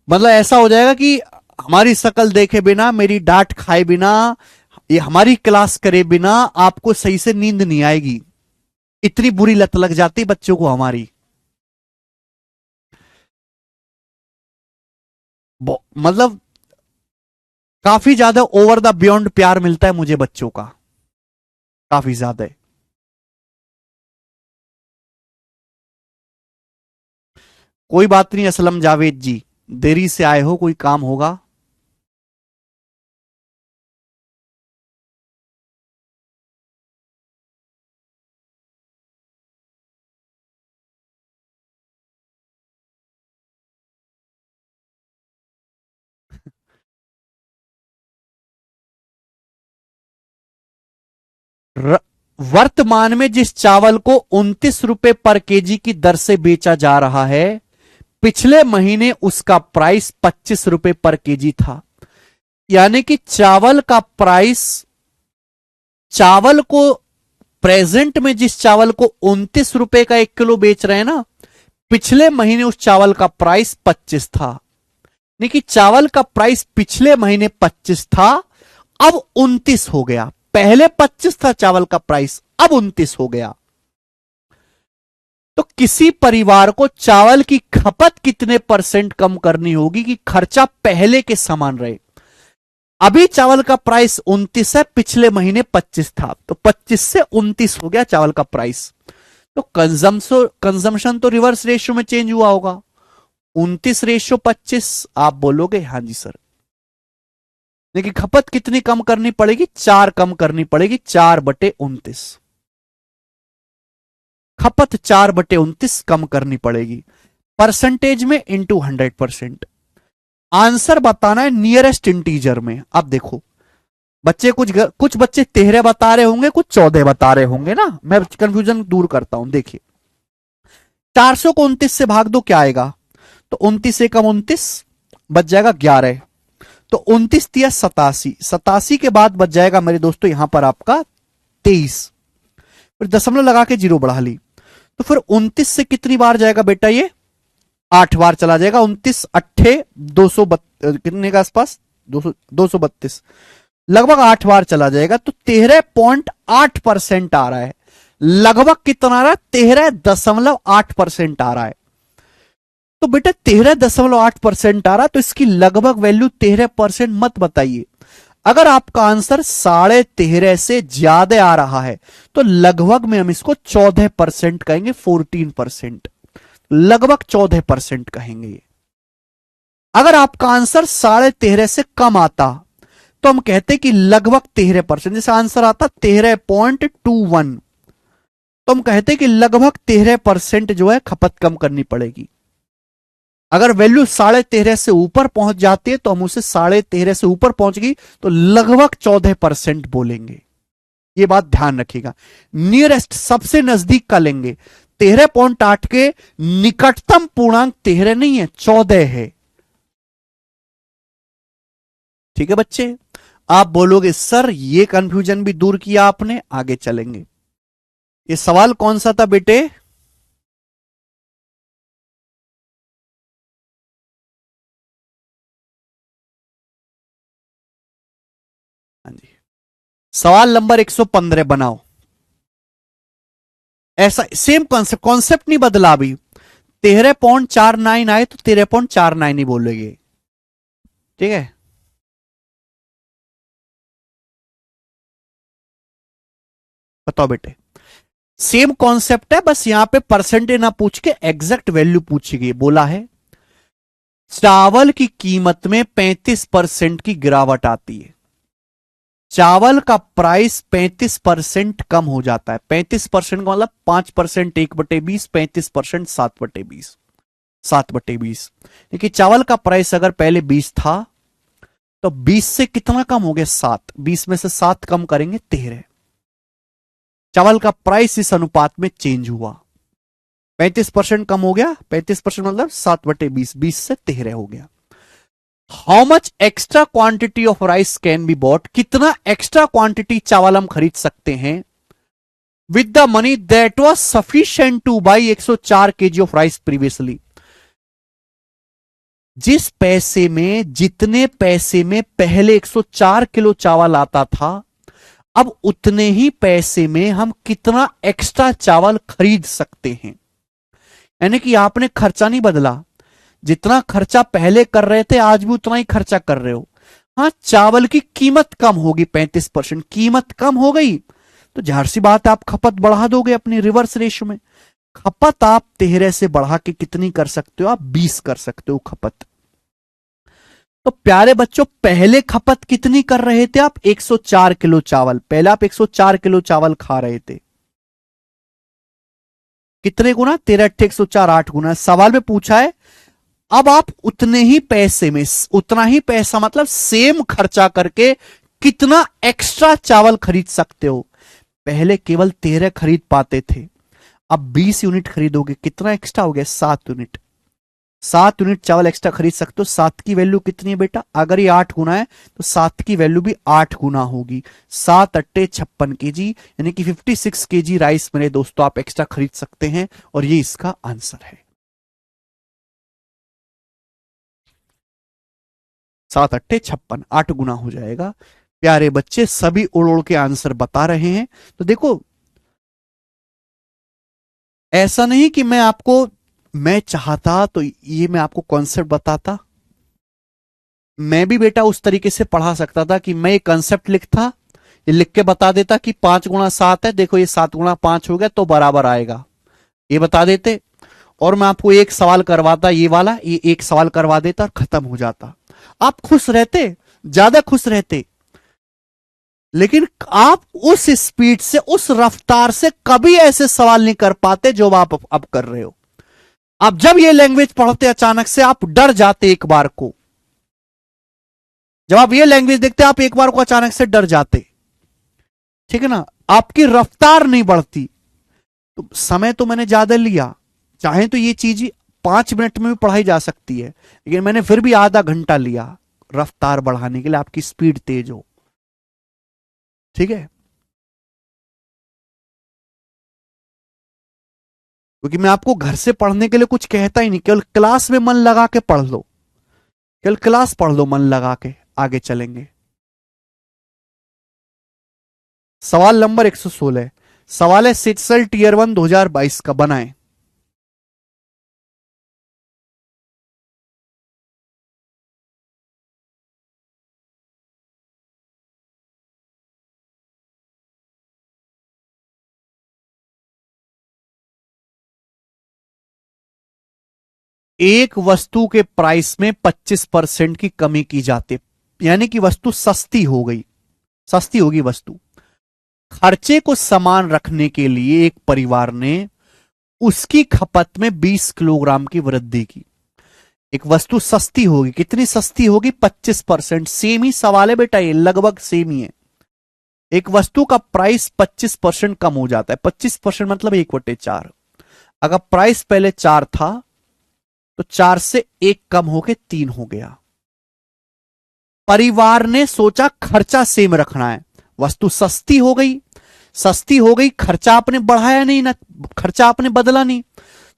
मतलब ऐसा हो जाएगा कि हमारी शक्ल देखे बिना, मेरी डांट खाए बिना, ये हमारी क्लास करे बिना आपको सही से नींद नहीं आएगी। इतनी बुरी लत लग जाती बच्चों को हमारी। मतलब काफी ज्यादा ओवर द बियॉन्ड प्यार मिलता है मुझे बच्चों का, काफी ज्यादा। कोई बात नहीं असलम जावेद जी, देरी से आए हो, कोई काम होगा। र, वर्तमान में जिस चावल को 29 रुपए पर केजी की दर से बेचा जा रहा है, पिछले महीने उसका प्राइस 25 रुपए पर केजी था। यानी कि चावल का प्राइस, चावल को प्रेजेंट में जिस चावल को 29 रुपए का 1 किलो बेच रहे हैं ना, पिछले महीने उस चावल का प्राइस 25 था। यानी कि चावल का प्राइस पिछले महीने 25 था, अब 29 हो गया। पहले 25 था चावल का प्राइस, अब 29 हो गया। तो किसी परिवार को चावल की खपत कितने परसेंट कम करनी होगी कि खर्चा पहले के समान रहे। अभी चावल का प्राइस 29 है, पिछले महीने 25 था, तो 25 से 29 हो गया चावल का प्राइस। तो कंजम्पशन तो रिवर्स रेशियो में चेंज हुआ होगा, 29/25। आप बोलोगे हाँ जी सर, लेकिन खपत कितनी कम करनी पड़ेगी, 4 कम करनी पड़ेगी, 4/29। खपत 4/29 कम करनी पड़ेगी, परसेंटेज में इंटू 100%। आंसर बताना है नियरेस्ट इंटीजर में। अब देखो बच्चे, कुछ बच्चे 13 बता रहे होंगे, कुछ 14 बता रहे होंगे ना, मैं कंफ्यूजन दूर करता हूं। देखिए 400 को 29 से भाग दो, क्या आएगा, तो 29 से कम 29 बच जाएगा 11, तो 29 दिया 87, 87 के बाद बच जाएगा मेरे दोस्तों यहां पर आपका 23, फिर दशमलव लगा के 0 बढ़ा ली, तो फिर 29 से कितनी बार जाएगा बेटा ये, 8 बार चला जाएगा, 29 अट्ठे 200 कितने के आसपास, 232, लगभग 8 बार चला जाएगा, तो 13.8% आ रहा है। लगभग कितना आ रहा है, 13.8% आ रहा है। तो बेटा 13.8% आ रहा है, तो इसकी लगभग वैल्यू 13% मत बताइए। अगर आपका आंसर 13.5 से ज्यादा आ रहा है तो लगभग में हम इसको 14% कहेंगे, 14%, लगभग 14% कहेंगे। अगर आपका आंसर 13.5 से कम आता तो हम कहते कि लगभग 13%, जैसे आंसर आता 13.21, तो हम कहते कि लगभग 13% जो है खपत कम करनी पड़ेगी। अगर वैल्यू 13.5 से ऊपर पहुंच जाती है तो हम उसे 13.5 से ऊपर पहुंच गई तो लगभग 14% बोलेंगे। ये बात ध्यान रखिएगा। नियरेस्ट सबसे नजदीक का लेंगे। 13.8 के निकटतम पूर्णांक 13 नहीं है, 14 है। ठीक है बच्चे, आप बोलोगे सर ये कंफ्यूजन भी दूर किया आपने, आगे चलेंगे। ये सवाल कौन सा था बेटे? हाँ जी, सवाल नंबर 115 बनाओ। ऐसा सेम कॉन्सेप्ट, कॉन्सेप्ट नहीं बदला अभी। 13.49 आए तो 13.49 ही बोलेंगे। ठीक है, बताओ बेटे। सेम कॉन्सेप्ट है, बस यहां पे परसेंटेज ना पूछ के एग्जैक्ट वैल्यू पूछी गई। बोला है चावल की कीमत में 35% की गिरावट आती है। चावल का प्राइस 35% कम हो जाता है। 35% का मतलब 5% 1/20, 35% 7/20, 7/20। देखिए चावल का प्राइस अगर पहले 20 था तो 20 से कितना कम हो गया, 7। 20 में से 7 कम करेंगे 13। चावल का प्राइस इस अनुपात में चेंज हुआ। 35% कम हो गया, 35% मतलब 7/20, 20 से 13 हो गया। How much extra quantity of rice can be bought, कितना एक्स्ट्रा क्वांटिटी चावल हम खरीद सकते हैं with the money that was sufficient two by 104 kg of rice previously. जिस पैसे में, जितने पैसे में पहले 104 किलो चावल आता था, अब उतने ही पैसे में हम कितना एक्स्ट्रा चावल खरीद सकते हैं। यानी कि आपने खर्चा नहीं बदला, जितना खर्चा पहले कर रहे थे आज भी उतना ही खर्चा कर रहे हो। हाँ, चावल की कीमत कम होगी, 35% कीमत कम हो गई तो जाहिर सी बात है आप खपत बढ़ा दोगे अपनी रिवर्स रेशो में। खपत आप 13 से बढ़ा के कितनी कर सकते हो, आप 20 कर सकते हो खपत। तो प्यारे बच्चों, पहले खपत कितनी कर रहे थे आप, 104 किलो चावल। पहले आप 104 किलो चावल खा रहे थे, कितने गुना, 13 अट्ठे 104, 8 गुना। सवाल में पूछा है अब आप उतने ही पैसे में, उतना ही पैसा मतलब सेम खर्चा करके कितना एक्स्ट्रा चावल खरीद सकते हो। पहले केवल 13 खरीद पाते थे, अब 20 यूनिट खरीदोगे, कितना एक्स्ट्रा हो गया, 7 यूनिट। 7 यूनिट चावल एक्स्ट्रा खरीद सकते हो। 7 की वैल्यू कितनी है बेटा, अगर ये 8 गुना है तो 7 की वैल्यू भी 8 गुना होगी। 7 अट्टे 56 kg, यानी कि 56 kg राइस मेरे दोस्तों आप एक्स्ट्रा खरीद सकते हैं, और ये इसका आंसर है। 7 अट्ठे 56, 8 गुना हो जाएगा। प्यारे बच्चे सभी उड़ उड़ के आंसर बता रहे हैं। तो देखो, ऐसा नहीं कि मैं आपको, मैं चाहता तो ये मैं आपको कॉन्सेप्ट बताता। मैं भी बेटा उस तरीके से पढ़ा सकता था कि मैं ये कॉन्सेप्ट लिखता, ये लिख के बता देता कि 5 गुणा 7 है, देखो ये 7 गुणा 5 हो गया तो बराबर आएगा, ये बता देते। और मैं आपको एक सवाल करवाता, ये वाला, ये एक सवाल करवा देता और खत्म हो जाता। आप खुश रहते, ज्यादा खुश रहते। लेकिन आप उस स्पीड से, उस रफ्तार से कभी ऐसे सवाल नहीं कर पाते जो आप अब कर रहे हो। आप जब ये लैंग्वेज पढ़ते अचानक से आप डर जाते एक बार को, जब आप ये लैंग्वेज देखते आप एक बार को अचानक से डर जाते। ठीक है ना, आपकी रफ्तार नहीं बढ़ती। तो समय तो मैंने ज्यादा लिया, चाहे तो ये चीज 5 मिनट में भी पढ़ाई जा सकती है, लेकिन मैंने फिर भी आधा घंटा लिया रफ्तार बढ़ाने के लिए, आपकी स्पीड तेज हो। ठीक है, क्योंकि मैं आपको घर से पढ़ने के लिए कुछ कहता ही नहीं, केवल क्लास में मन लगा के पढ़ लो, केवल क्लास पढ़ लो मन लगा के, आगे चलेंगे। सवाल नंबर 116, सवाल है सिटसल टीयर 1 2022 का बनाएं। एक वस्तु के प्राइस में 25% की कमी की जाती, यानी कि वस्तु सस्ती हो गई, सस्ती होगी वस्तु। खर्चे को समान रखने के लिए एक परिवार ने उसकी खपत में 20 किलोग्राम की वृद्धि की। एक वस्तु सस्ती होगी, कितनी सस्ती होगी? 25%। सेम ही सवाल है बेटा, ये लगभग सेम ही है। एक वस्तु का प्राइस 25% कम हो जाता है। 25% मतलब 1/4। अगर प्राइस पहले 4 था तो 4 से 1 कम होके 3 हो गया। परिवार ने सोचा खर्चा सेम रखना है, वस्तु सस्ती हो गई, सस्ती हो गई, खर्चा आपने बढ़ाया नहीं ना, खर्चा आपने बदला नहीं,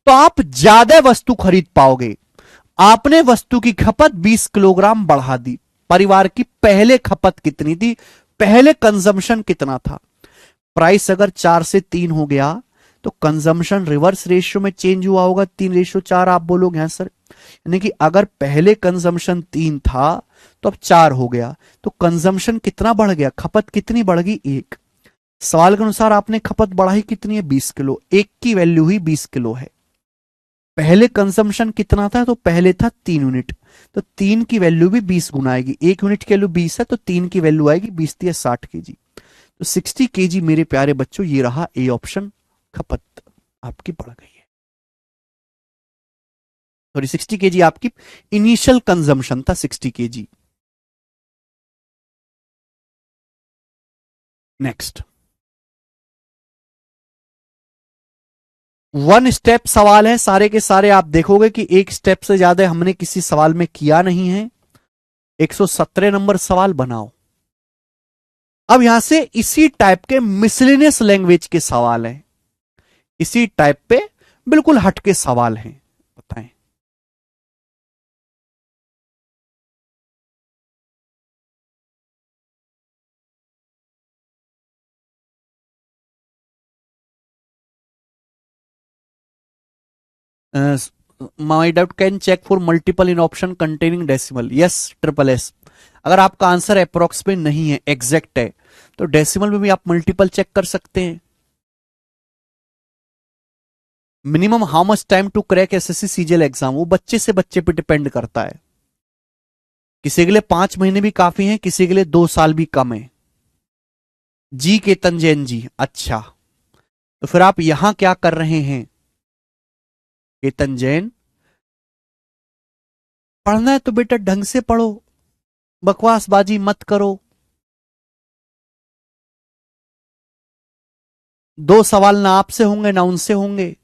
तो आप ज्यादा वस्तु खरीद पाओगे। आपने वस्तु की खपत 20 किलोग्राम बढ़ा दी। परिवार की पहले खपत कितनी थी, पहले कंजम्पशन कितना था? प्राइस अगर 4 से 3 हो गया तो कंजम्पशन रिवर्स रेशियो में चेंज हुआ होगा, 3:4 आप बोलोगे। हाँ सर, यानी कि अगर पहले कंजम्पशन 3 था तो अब 4 हो गया, तो कंजम्पशन कितना बढ़ गया, खपत कितनी बढ़ गई? 1। सवाल के अनुसार आपने खपत बढ़ाई कितनी है? 20 किलो। 1 की वैल्यू ही 20 किलो है। पहले कंजम्पशन कितना था? तो पहले था 3 यूनिट, तो 3 की वैल्यू भी 20 गुना आएगी। 1 यूनिट की वैल्यू 20 है तो 3 की वैल्यू आएगी 20 × 60 केजी, तो 60 केजी मेरे प्यारे बच्चों, ये रहा ए ऑप्शन। खपत आपकी बढ़ गई है, सॉरी 60 केजी आपकी इनिशियल कंजम्पशन था, 60 केजी। नेक्स्ट, 1 स्टेप सवाल है, सारे के सारे आप देखोगे कि 1 स्टेप से ज्यादा हमने किसी सवाल में किया नहीं है। 117 नंबर सवाल बनाओ। अब यहां से इसी टाइप के मिसलेनियस लैंग्वेज के सवाल हैं, इसी टाइप पे बिल्कुल हटके सवाल हैं, बताएं। My doubt can check for multiple in option containing decimal. Yes triple S, अगर आपका आंसर अप्रोक्स में नहीं है, एग्जैक्ट है, तो डेसिमल में भी आप मल्टीपल चेक कर सकते हैं। Minimum how much time to crack SSC CGL exam, वो बच्चे से बच्चे पे डिपेंड करता है। किसी के लिए 5 महीने भी काफी है, किसी के लिए 2 साल भी कम है। जी केतन जैन जी, अच्छा, तो फिर आप यहां क्या कर रहे हैं केतन जैन? पढ़ना है तो बेटा ढंग से पढ़ो, बकवासबाजी मत करो। 2 सवाल ना आपसे होंगे ना उनसे होंगे।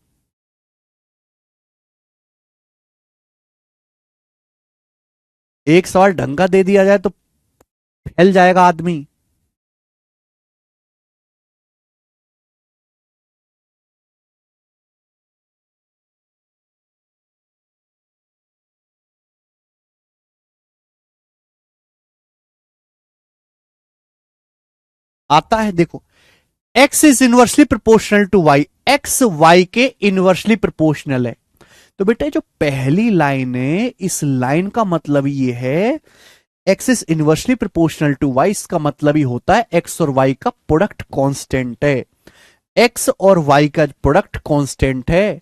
एक सवाल ढंग का दे दिया जाए तो फैल जाएगा आदमी। आता है, देखो, x is inversely proportional to y, x y के इनवर्सली प्रोपोर्शनल है। तो बेटा जो पहली लाइन है, इस लाइन का मतलब ये है x is inversely proportional to y, इसका मतलब ही होता है x और y का प्रोडक्ट कांस्टेंट है। x और y का प्रोडक्ट कांस्टेंट है,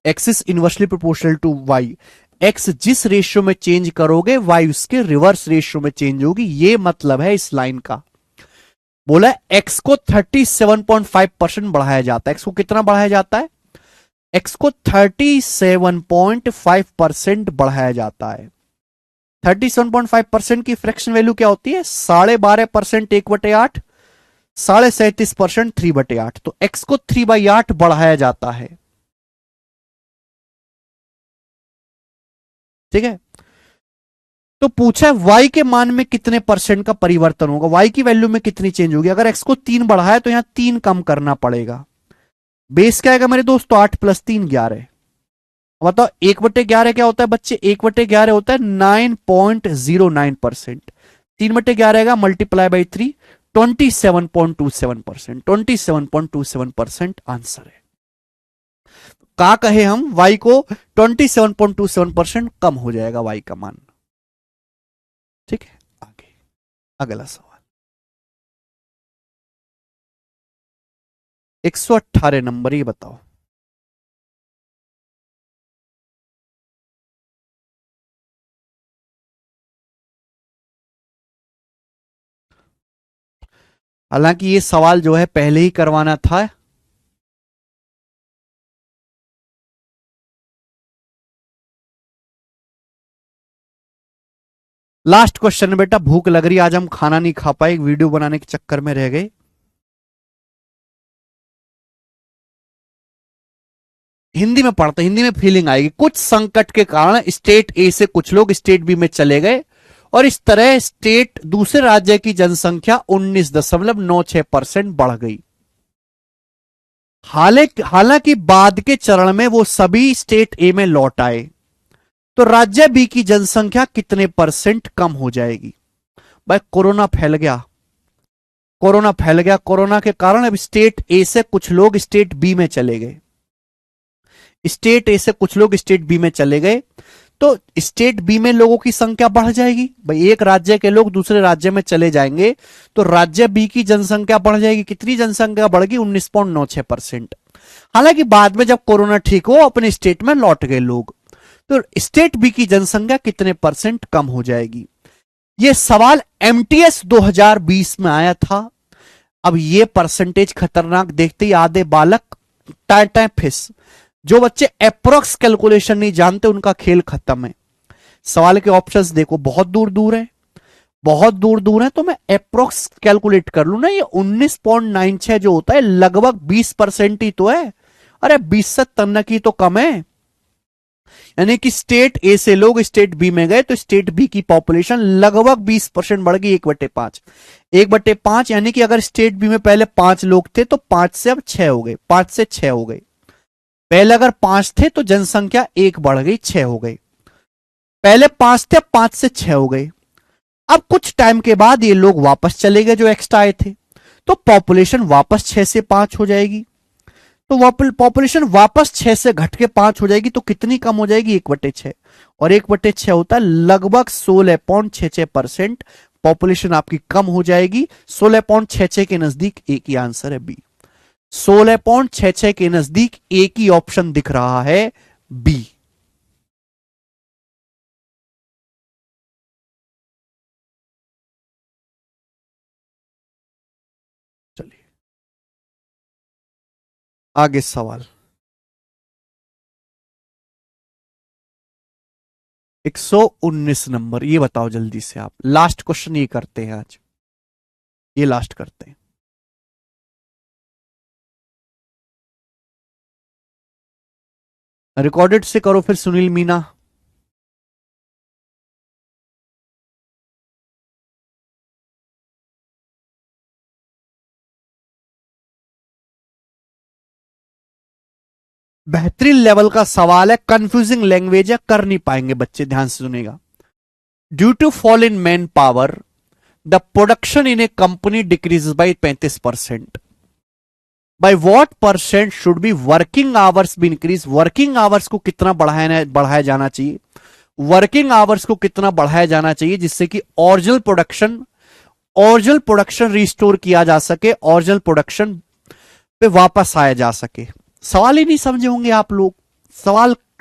x is inversely proportional to y। x जिस रेशियो में चेंज करोगे y उसके रिवर्स रेशियो में चेंज होगी, ये मतलब है इस लाइन का। बोला x को 37.5% बढ़ाया जाता है। x को कितना बढ़ाया जाता है? x को 37.5% बढ़ाया जाता है। 37.5% की फ्रैक्शन वैल्यू क्या होती है? 12.5% 1/8, 37.5% 3/8। तो x को 3/8 बढ़ाया जाता है, ठीक है। तो पूछा y के मान में कितने परसेंट का परिवर्तन होगा, y की वैल्यू में कितनी चेंज होगी। अगर x को 3 बढ़ाया तो यहां 3 कम करना पड़ेगा, बेस क्या आएगा मेरे दोस्तों? 8 + 3 11। बताओ 1/11 क्या होता है बच्चे? 1/11 होता है 9.09%। 3/11 आएगा ×3 27.27%। 27.27% आंसर है। का कहे हम y को 27.27% कम हो जाएगा y का मान। ठीक है, आगे अगला सवाल 118 नंबर, ये बताओ। हालांकि ये सवाल जो है पहले ही करवाना था। लास्ट क्वेश्चन है बेटा, भूख लग रही, आज हम खाना नहीं खा पाए, वीडियो बनाने के चक्कर में रह गए। हिंदी में पढ़ते, हिंदी में फीलिंग आएगी। कुछ संकट के कारण स्टेट ए से कुछ लोग स्टेट बी में चले गए और इस तरह स्टेट दूसरे राज्य की जनसंख्या 19.96% बढ़ गई। हालांकि बाद के चरण में वो सभी स्टेट ए में लौट आए, तो राज्य बी की जनसंख्या कितने % कम हो जाएगी? भाई कोरोना फैल गया, कोरोना फैल गया, कोरोना के कारण अब स्टेट ए से कुछ लोग स्टेट बी में चले गए, स्टेट ए से कुछ लोग स्टेट बी में चले गए, तो स्टेट बी में लोगों की संख्या बढ़ जाएगी। भाई एक राज्य के लोग दूसरे राज्य में चले जाएंगे तो राज्य बी की जनसंख्या बढ़ जाएगी। कितनी जनसंख्या बढ़ेगी? 19.96%। हालांकि बाद में जब कोरोना ठीक हो अपने स्टेट में लौट गए लोग, तो स्टेट बी की जनसंख्या कितने % कम हो जाएगी? यह सवाल एमटीएस 2020 में आया था। अब ये परसेंटेज खतरनाक देखते ही आधे बालक टाटा फिस। जो बच्चे अप्रोक्स कैलकुलेशन नहीं जानते उनका खेल खत्म है। सवाल के ऑप्शंस देखो, बहुत दूर दूर है, बहुत दूर दूर है, तो मैं अप्रोक्स कैलकुलेट कर लू ना, ये 19.96 जो होता है लगभग 20% ही तो है। अरे 20 से तन्ना की तो कम है। यानी कि स्टेट ए से लोग स्टेट बी में गए तो स्टेट बी की पॉपुलेशन लगभग 20% बढ़ गई। 1/5, 1/5, यानी कि अगर स्टेट बी में पहले 5 लोग थे तो 5 से अब 6 हो गए, 5 से 6 हो गए। पहले अगर 5 थे तो जनसंख्या 1 बढ़ गई, 6 हो गई। पहले 5 थे, 5 से 6 हो गए। अब कुछ टाइम के बाद ये लोग वापस चले गए जो एक्स्ट्रा आए थे, तो पॉपुलेशन वापस 6 से 5 हो जाएगी। तो पॉपुलेशन वापस 6 से घट के 5 हो जाएगी, तो कितनी कम हो जाएगी? 1/6। और 1/6 होता है लगभग 16.66%। पॉपुलेशन आपकी कम हो जाएगी। 16.66 के नजदीक एक ही आंसर है बी। 16.66 के नजदीक एक ही ऑप्शन दिख रहा है, बी। चलिए आगे सवाल 119 नंबर, ये बताओ जल्दी से आप। लास्ट क्वेश्चन ये करते हैं आज, ये लास्ट करते हैं। रिकॉर्डेड से करो फिर सुनील मीना। बेहतरीन लेवल का सवाल है, कंफ्यूजिंग लैंग्वेज है, कर नहीं पाएंगे बच्चे, ध्यान से सुनेगा। Due to fall in manpower the production in a company decrease by 35%। By what % should be working hours be increase? Working hours को कितना बढ़ाया जाना चाहिए? वर्किंग आवर्स को कितना बढ़ाया जाना चाहिए जिससे कि ओरिजिनल प्रोडक्शन रिस्टोर किया जा सके, ओरिजिनल प्रोडक्शन पे वापस आया जा सके? सवाल ही नहीं समझे होंगे आप लोग।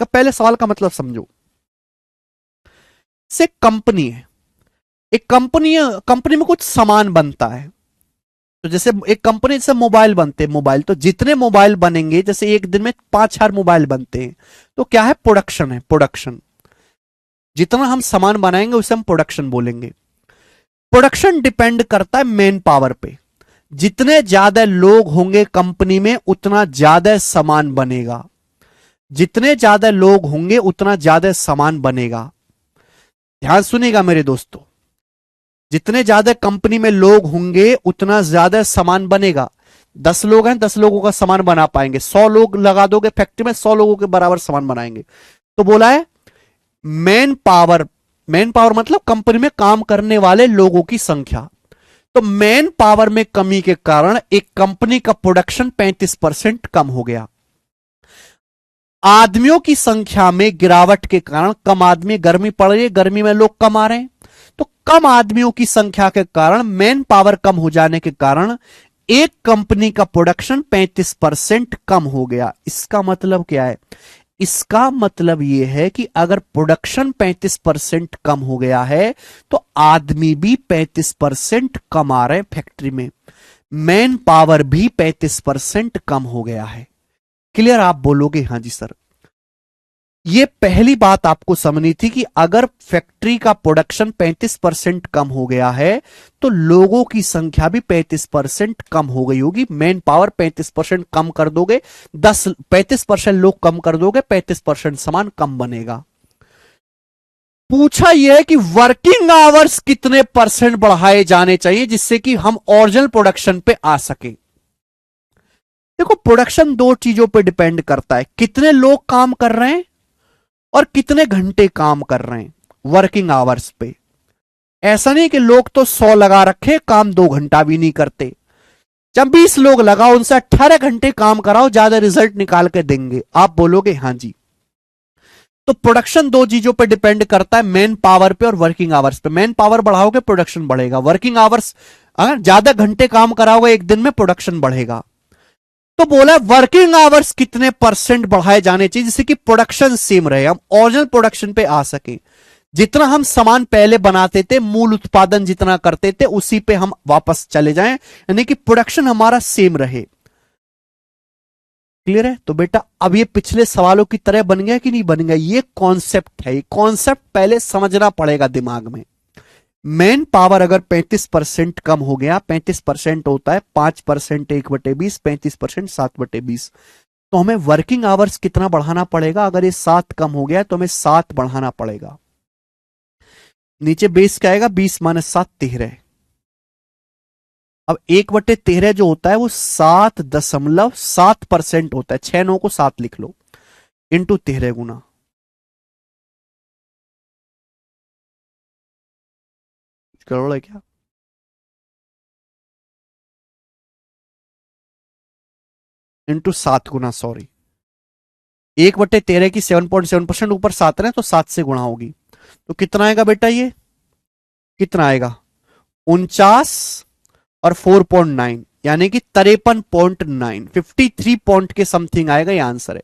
पहले सवाल का मतलब समझो। से कंपनी है, एक कंपनी में कुछ सामान बनता है। तो जैसे एक कंपनी से मोबाइल बनते हैं, मोबाइल, तो जितने मोबाइल बनेंगे, जैसे एक दिन में 5,000 मोबाइल बनते हैं, तो क्या है? प्रोडक्शन है, प्रोडक्शन। जितना हम सामान बनाएंगे उसे हम प्रोडक्शन बोलेंगे। प्रोडक्शन डिपेंड करता है मैन पावर पे। जितने ज्यादा लोग होंगे कंपनी में उतना ज्यादा सामान बनेगा। जितने ज्यादा लोग होंगे उतना ज्यादा सामान बनेगा। ध्यान सुनिएगा मेरे दोस्तों, जितने ज्यादा कंपनी में लोग होंगे उतना ज्यादा सामान बनेगा। 10 लोग हैं, 10 लोगों का सामान बना पाएंगे। 100 लोग लगा दोगे फैक्ट्री में, 100 लोगों के बराबर सामान बनाएंगे। तो बोला है मैन पावर मतलब कंपनी में काम करने वाले लोगों की संख्या। तो मैन पावर में कमी के कारण एक कंपनी का प्रोडक्शन 35% कम हो गया। आदमियों की संख्या में गिरावट के कारण, कम आदमी, गर्मी पड़ रही है, गर्मी में लोग कम आ रहे हैं, तो कम आदमियों की संख्या के कारण, मैन पावर कम हो जाने के कारण एक कंपनी का प्रोडक्शन 35% कम हो गया। इसका मतलब क्या है? इसका मतलब यह है कि अगर प्रोडक्शन 35% कम हो गया है तो आदमी भी 35% कम आ रहे हैं फैक्ट्री में, मैन पावर भी 35% कम हो गया है। क्लियर? आप बोलोगे हां जी सर। यह पहली बात आपको समझनी थी कि अगर फैक्ट्री का प्रोडक्शन 35% कम हो गया है तो लोगों की संख्या भी 35% कम हो गई होगी। मैन पावर 35% कम कर दोगे, 35% लोग कम कर दोगे, 35% सामान कम बनेगा। पूछा यह है कि वर्किंग आवर्स कितने परसेंट बढ़ाए जाने चाहिए जिससे कि हम ओरिजिनल प्रोडक्शन पे आ सके। देखो, प्रोडक्शन दो चीजों पे डिपेंड करता है, कितने लोग काम कर रहे हैं और कितने घंटे काम कर रहे हैं वर्किंग आवर्स पे। ऐसा नहीं कि लोग तो 100 लगा रखे, काम 2 घंटा भी नहीं करते। जब 20 लोग लगाओ, उनसे 18 घंटे काम कराओ, ज्यादा रिजल्ट निकाल के देंगे। आप बोलोगे हां जी। तो प्रोडक्शन दो चीजों पे डिपेंड करता है, मैन पावर पे और वर्किंग आवर्स पे। मैन पावर बढ़ाओगे प्रोडक्शन बढ़ेगा, वर्किंग आवर्स अगर ज्यादा घंटे काम कराओगे एक दिन में, प्रोडक्शन बढ़ेगा। तो बोला वर्किंग आवर्स कितने परसेंट बढ़ाए जाने चाहिए जिससे कि प्रोडक्शन सेम रहे, हम ओरिजिनल प्रोडक्शन पे आ सके। जितना हम सामान पहले बनाते थे, मूल उत्पादन जितना करते थे, उसी पे हम वापस चले जाएं, यानी कि प्रोडक्शन हमारा सेम रहे। क्लियर है? तो बेटा अब ये पिछले सवालों की तरह बन गया कि नहीं बन गया? ये कॉन्सेप्ट है, ये कॉन्सेप्ट पहले समझना पड़ेगा दिमाग में। मैन पावर अगर 35% कम हो गया, 35% होता है 5% 1/20, 35% 7/20, तो हमें वर्किंग आवर्स कितना बढ़ाना पड़ेगा? अगर ये 7 कम हो गया तो हमें 7 बढ़ाना पड़ेगा। नीचे बेस क्या आएगा? 20 - 7 13। अब 1/13 जो होता है वो 7.7% होता है। 6 9 को 7 लिख लो, इंटू 13 गुना। करोड़ है क्या? इंटू 7 गुना, सॉरी, 1/13 की 7.7% ऊपर 7 है तो 7 से गुणा होगी। तो कितना आएगा बेटा? ये कितना आएगा? 49 और 4.9 यानी कि 53.9, 53 पॉइंट के समथिंग आएगा। ये आंसर है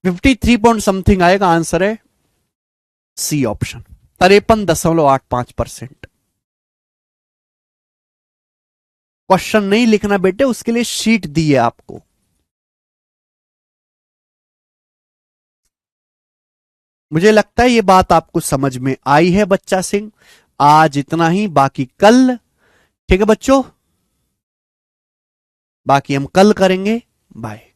53 पॉइंट समथिंग आएगा। आंसर है सी ऑप्शन, 53.85%। क्वेश्चन नहीं लिखना बेटे, उसके लिए शीट दी है आपको। मुझे लगता है ये बात आपको समझ में आई है बच्चा सिंह। आज इतना ही, बाकी कल, ठीक है बच्चों, बाकी हम कल करेंगे। बाय।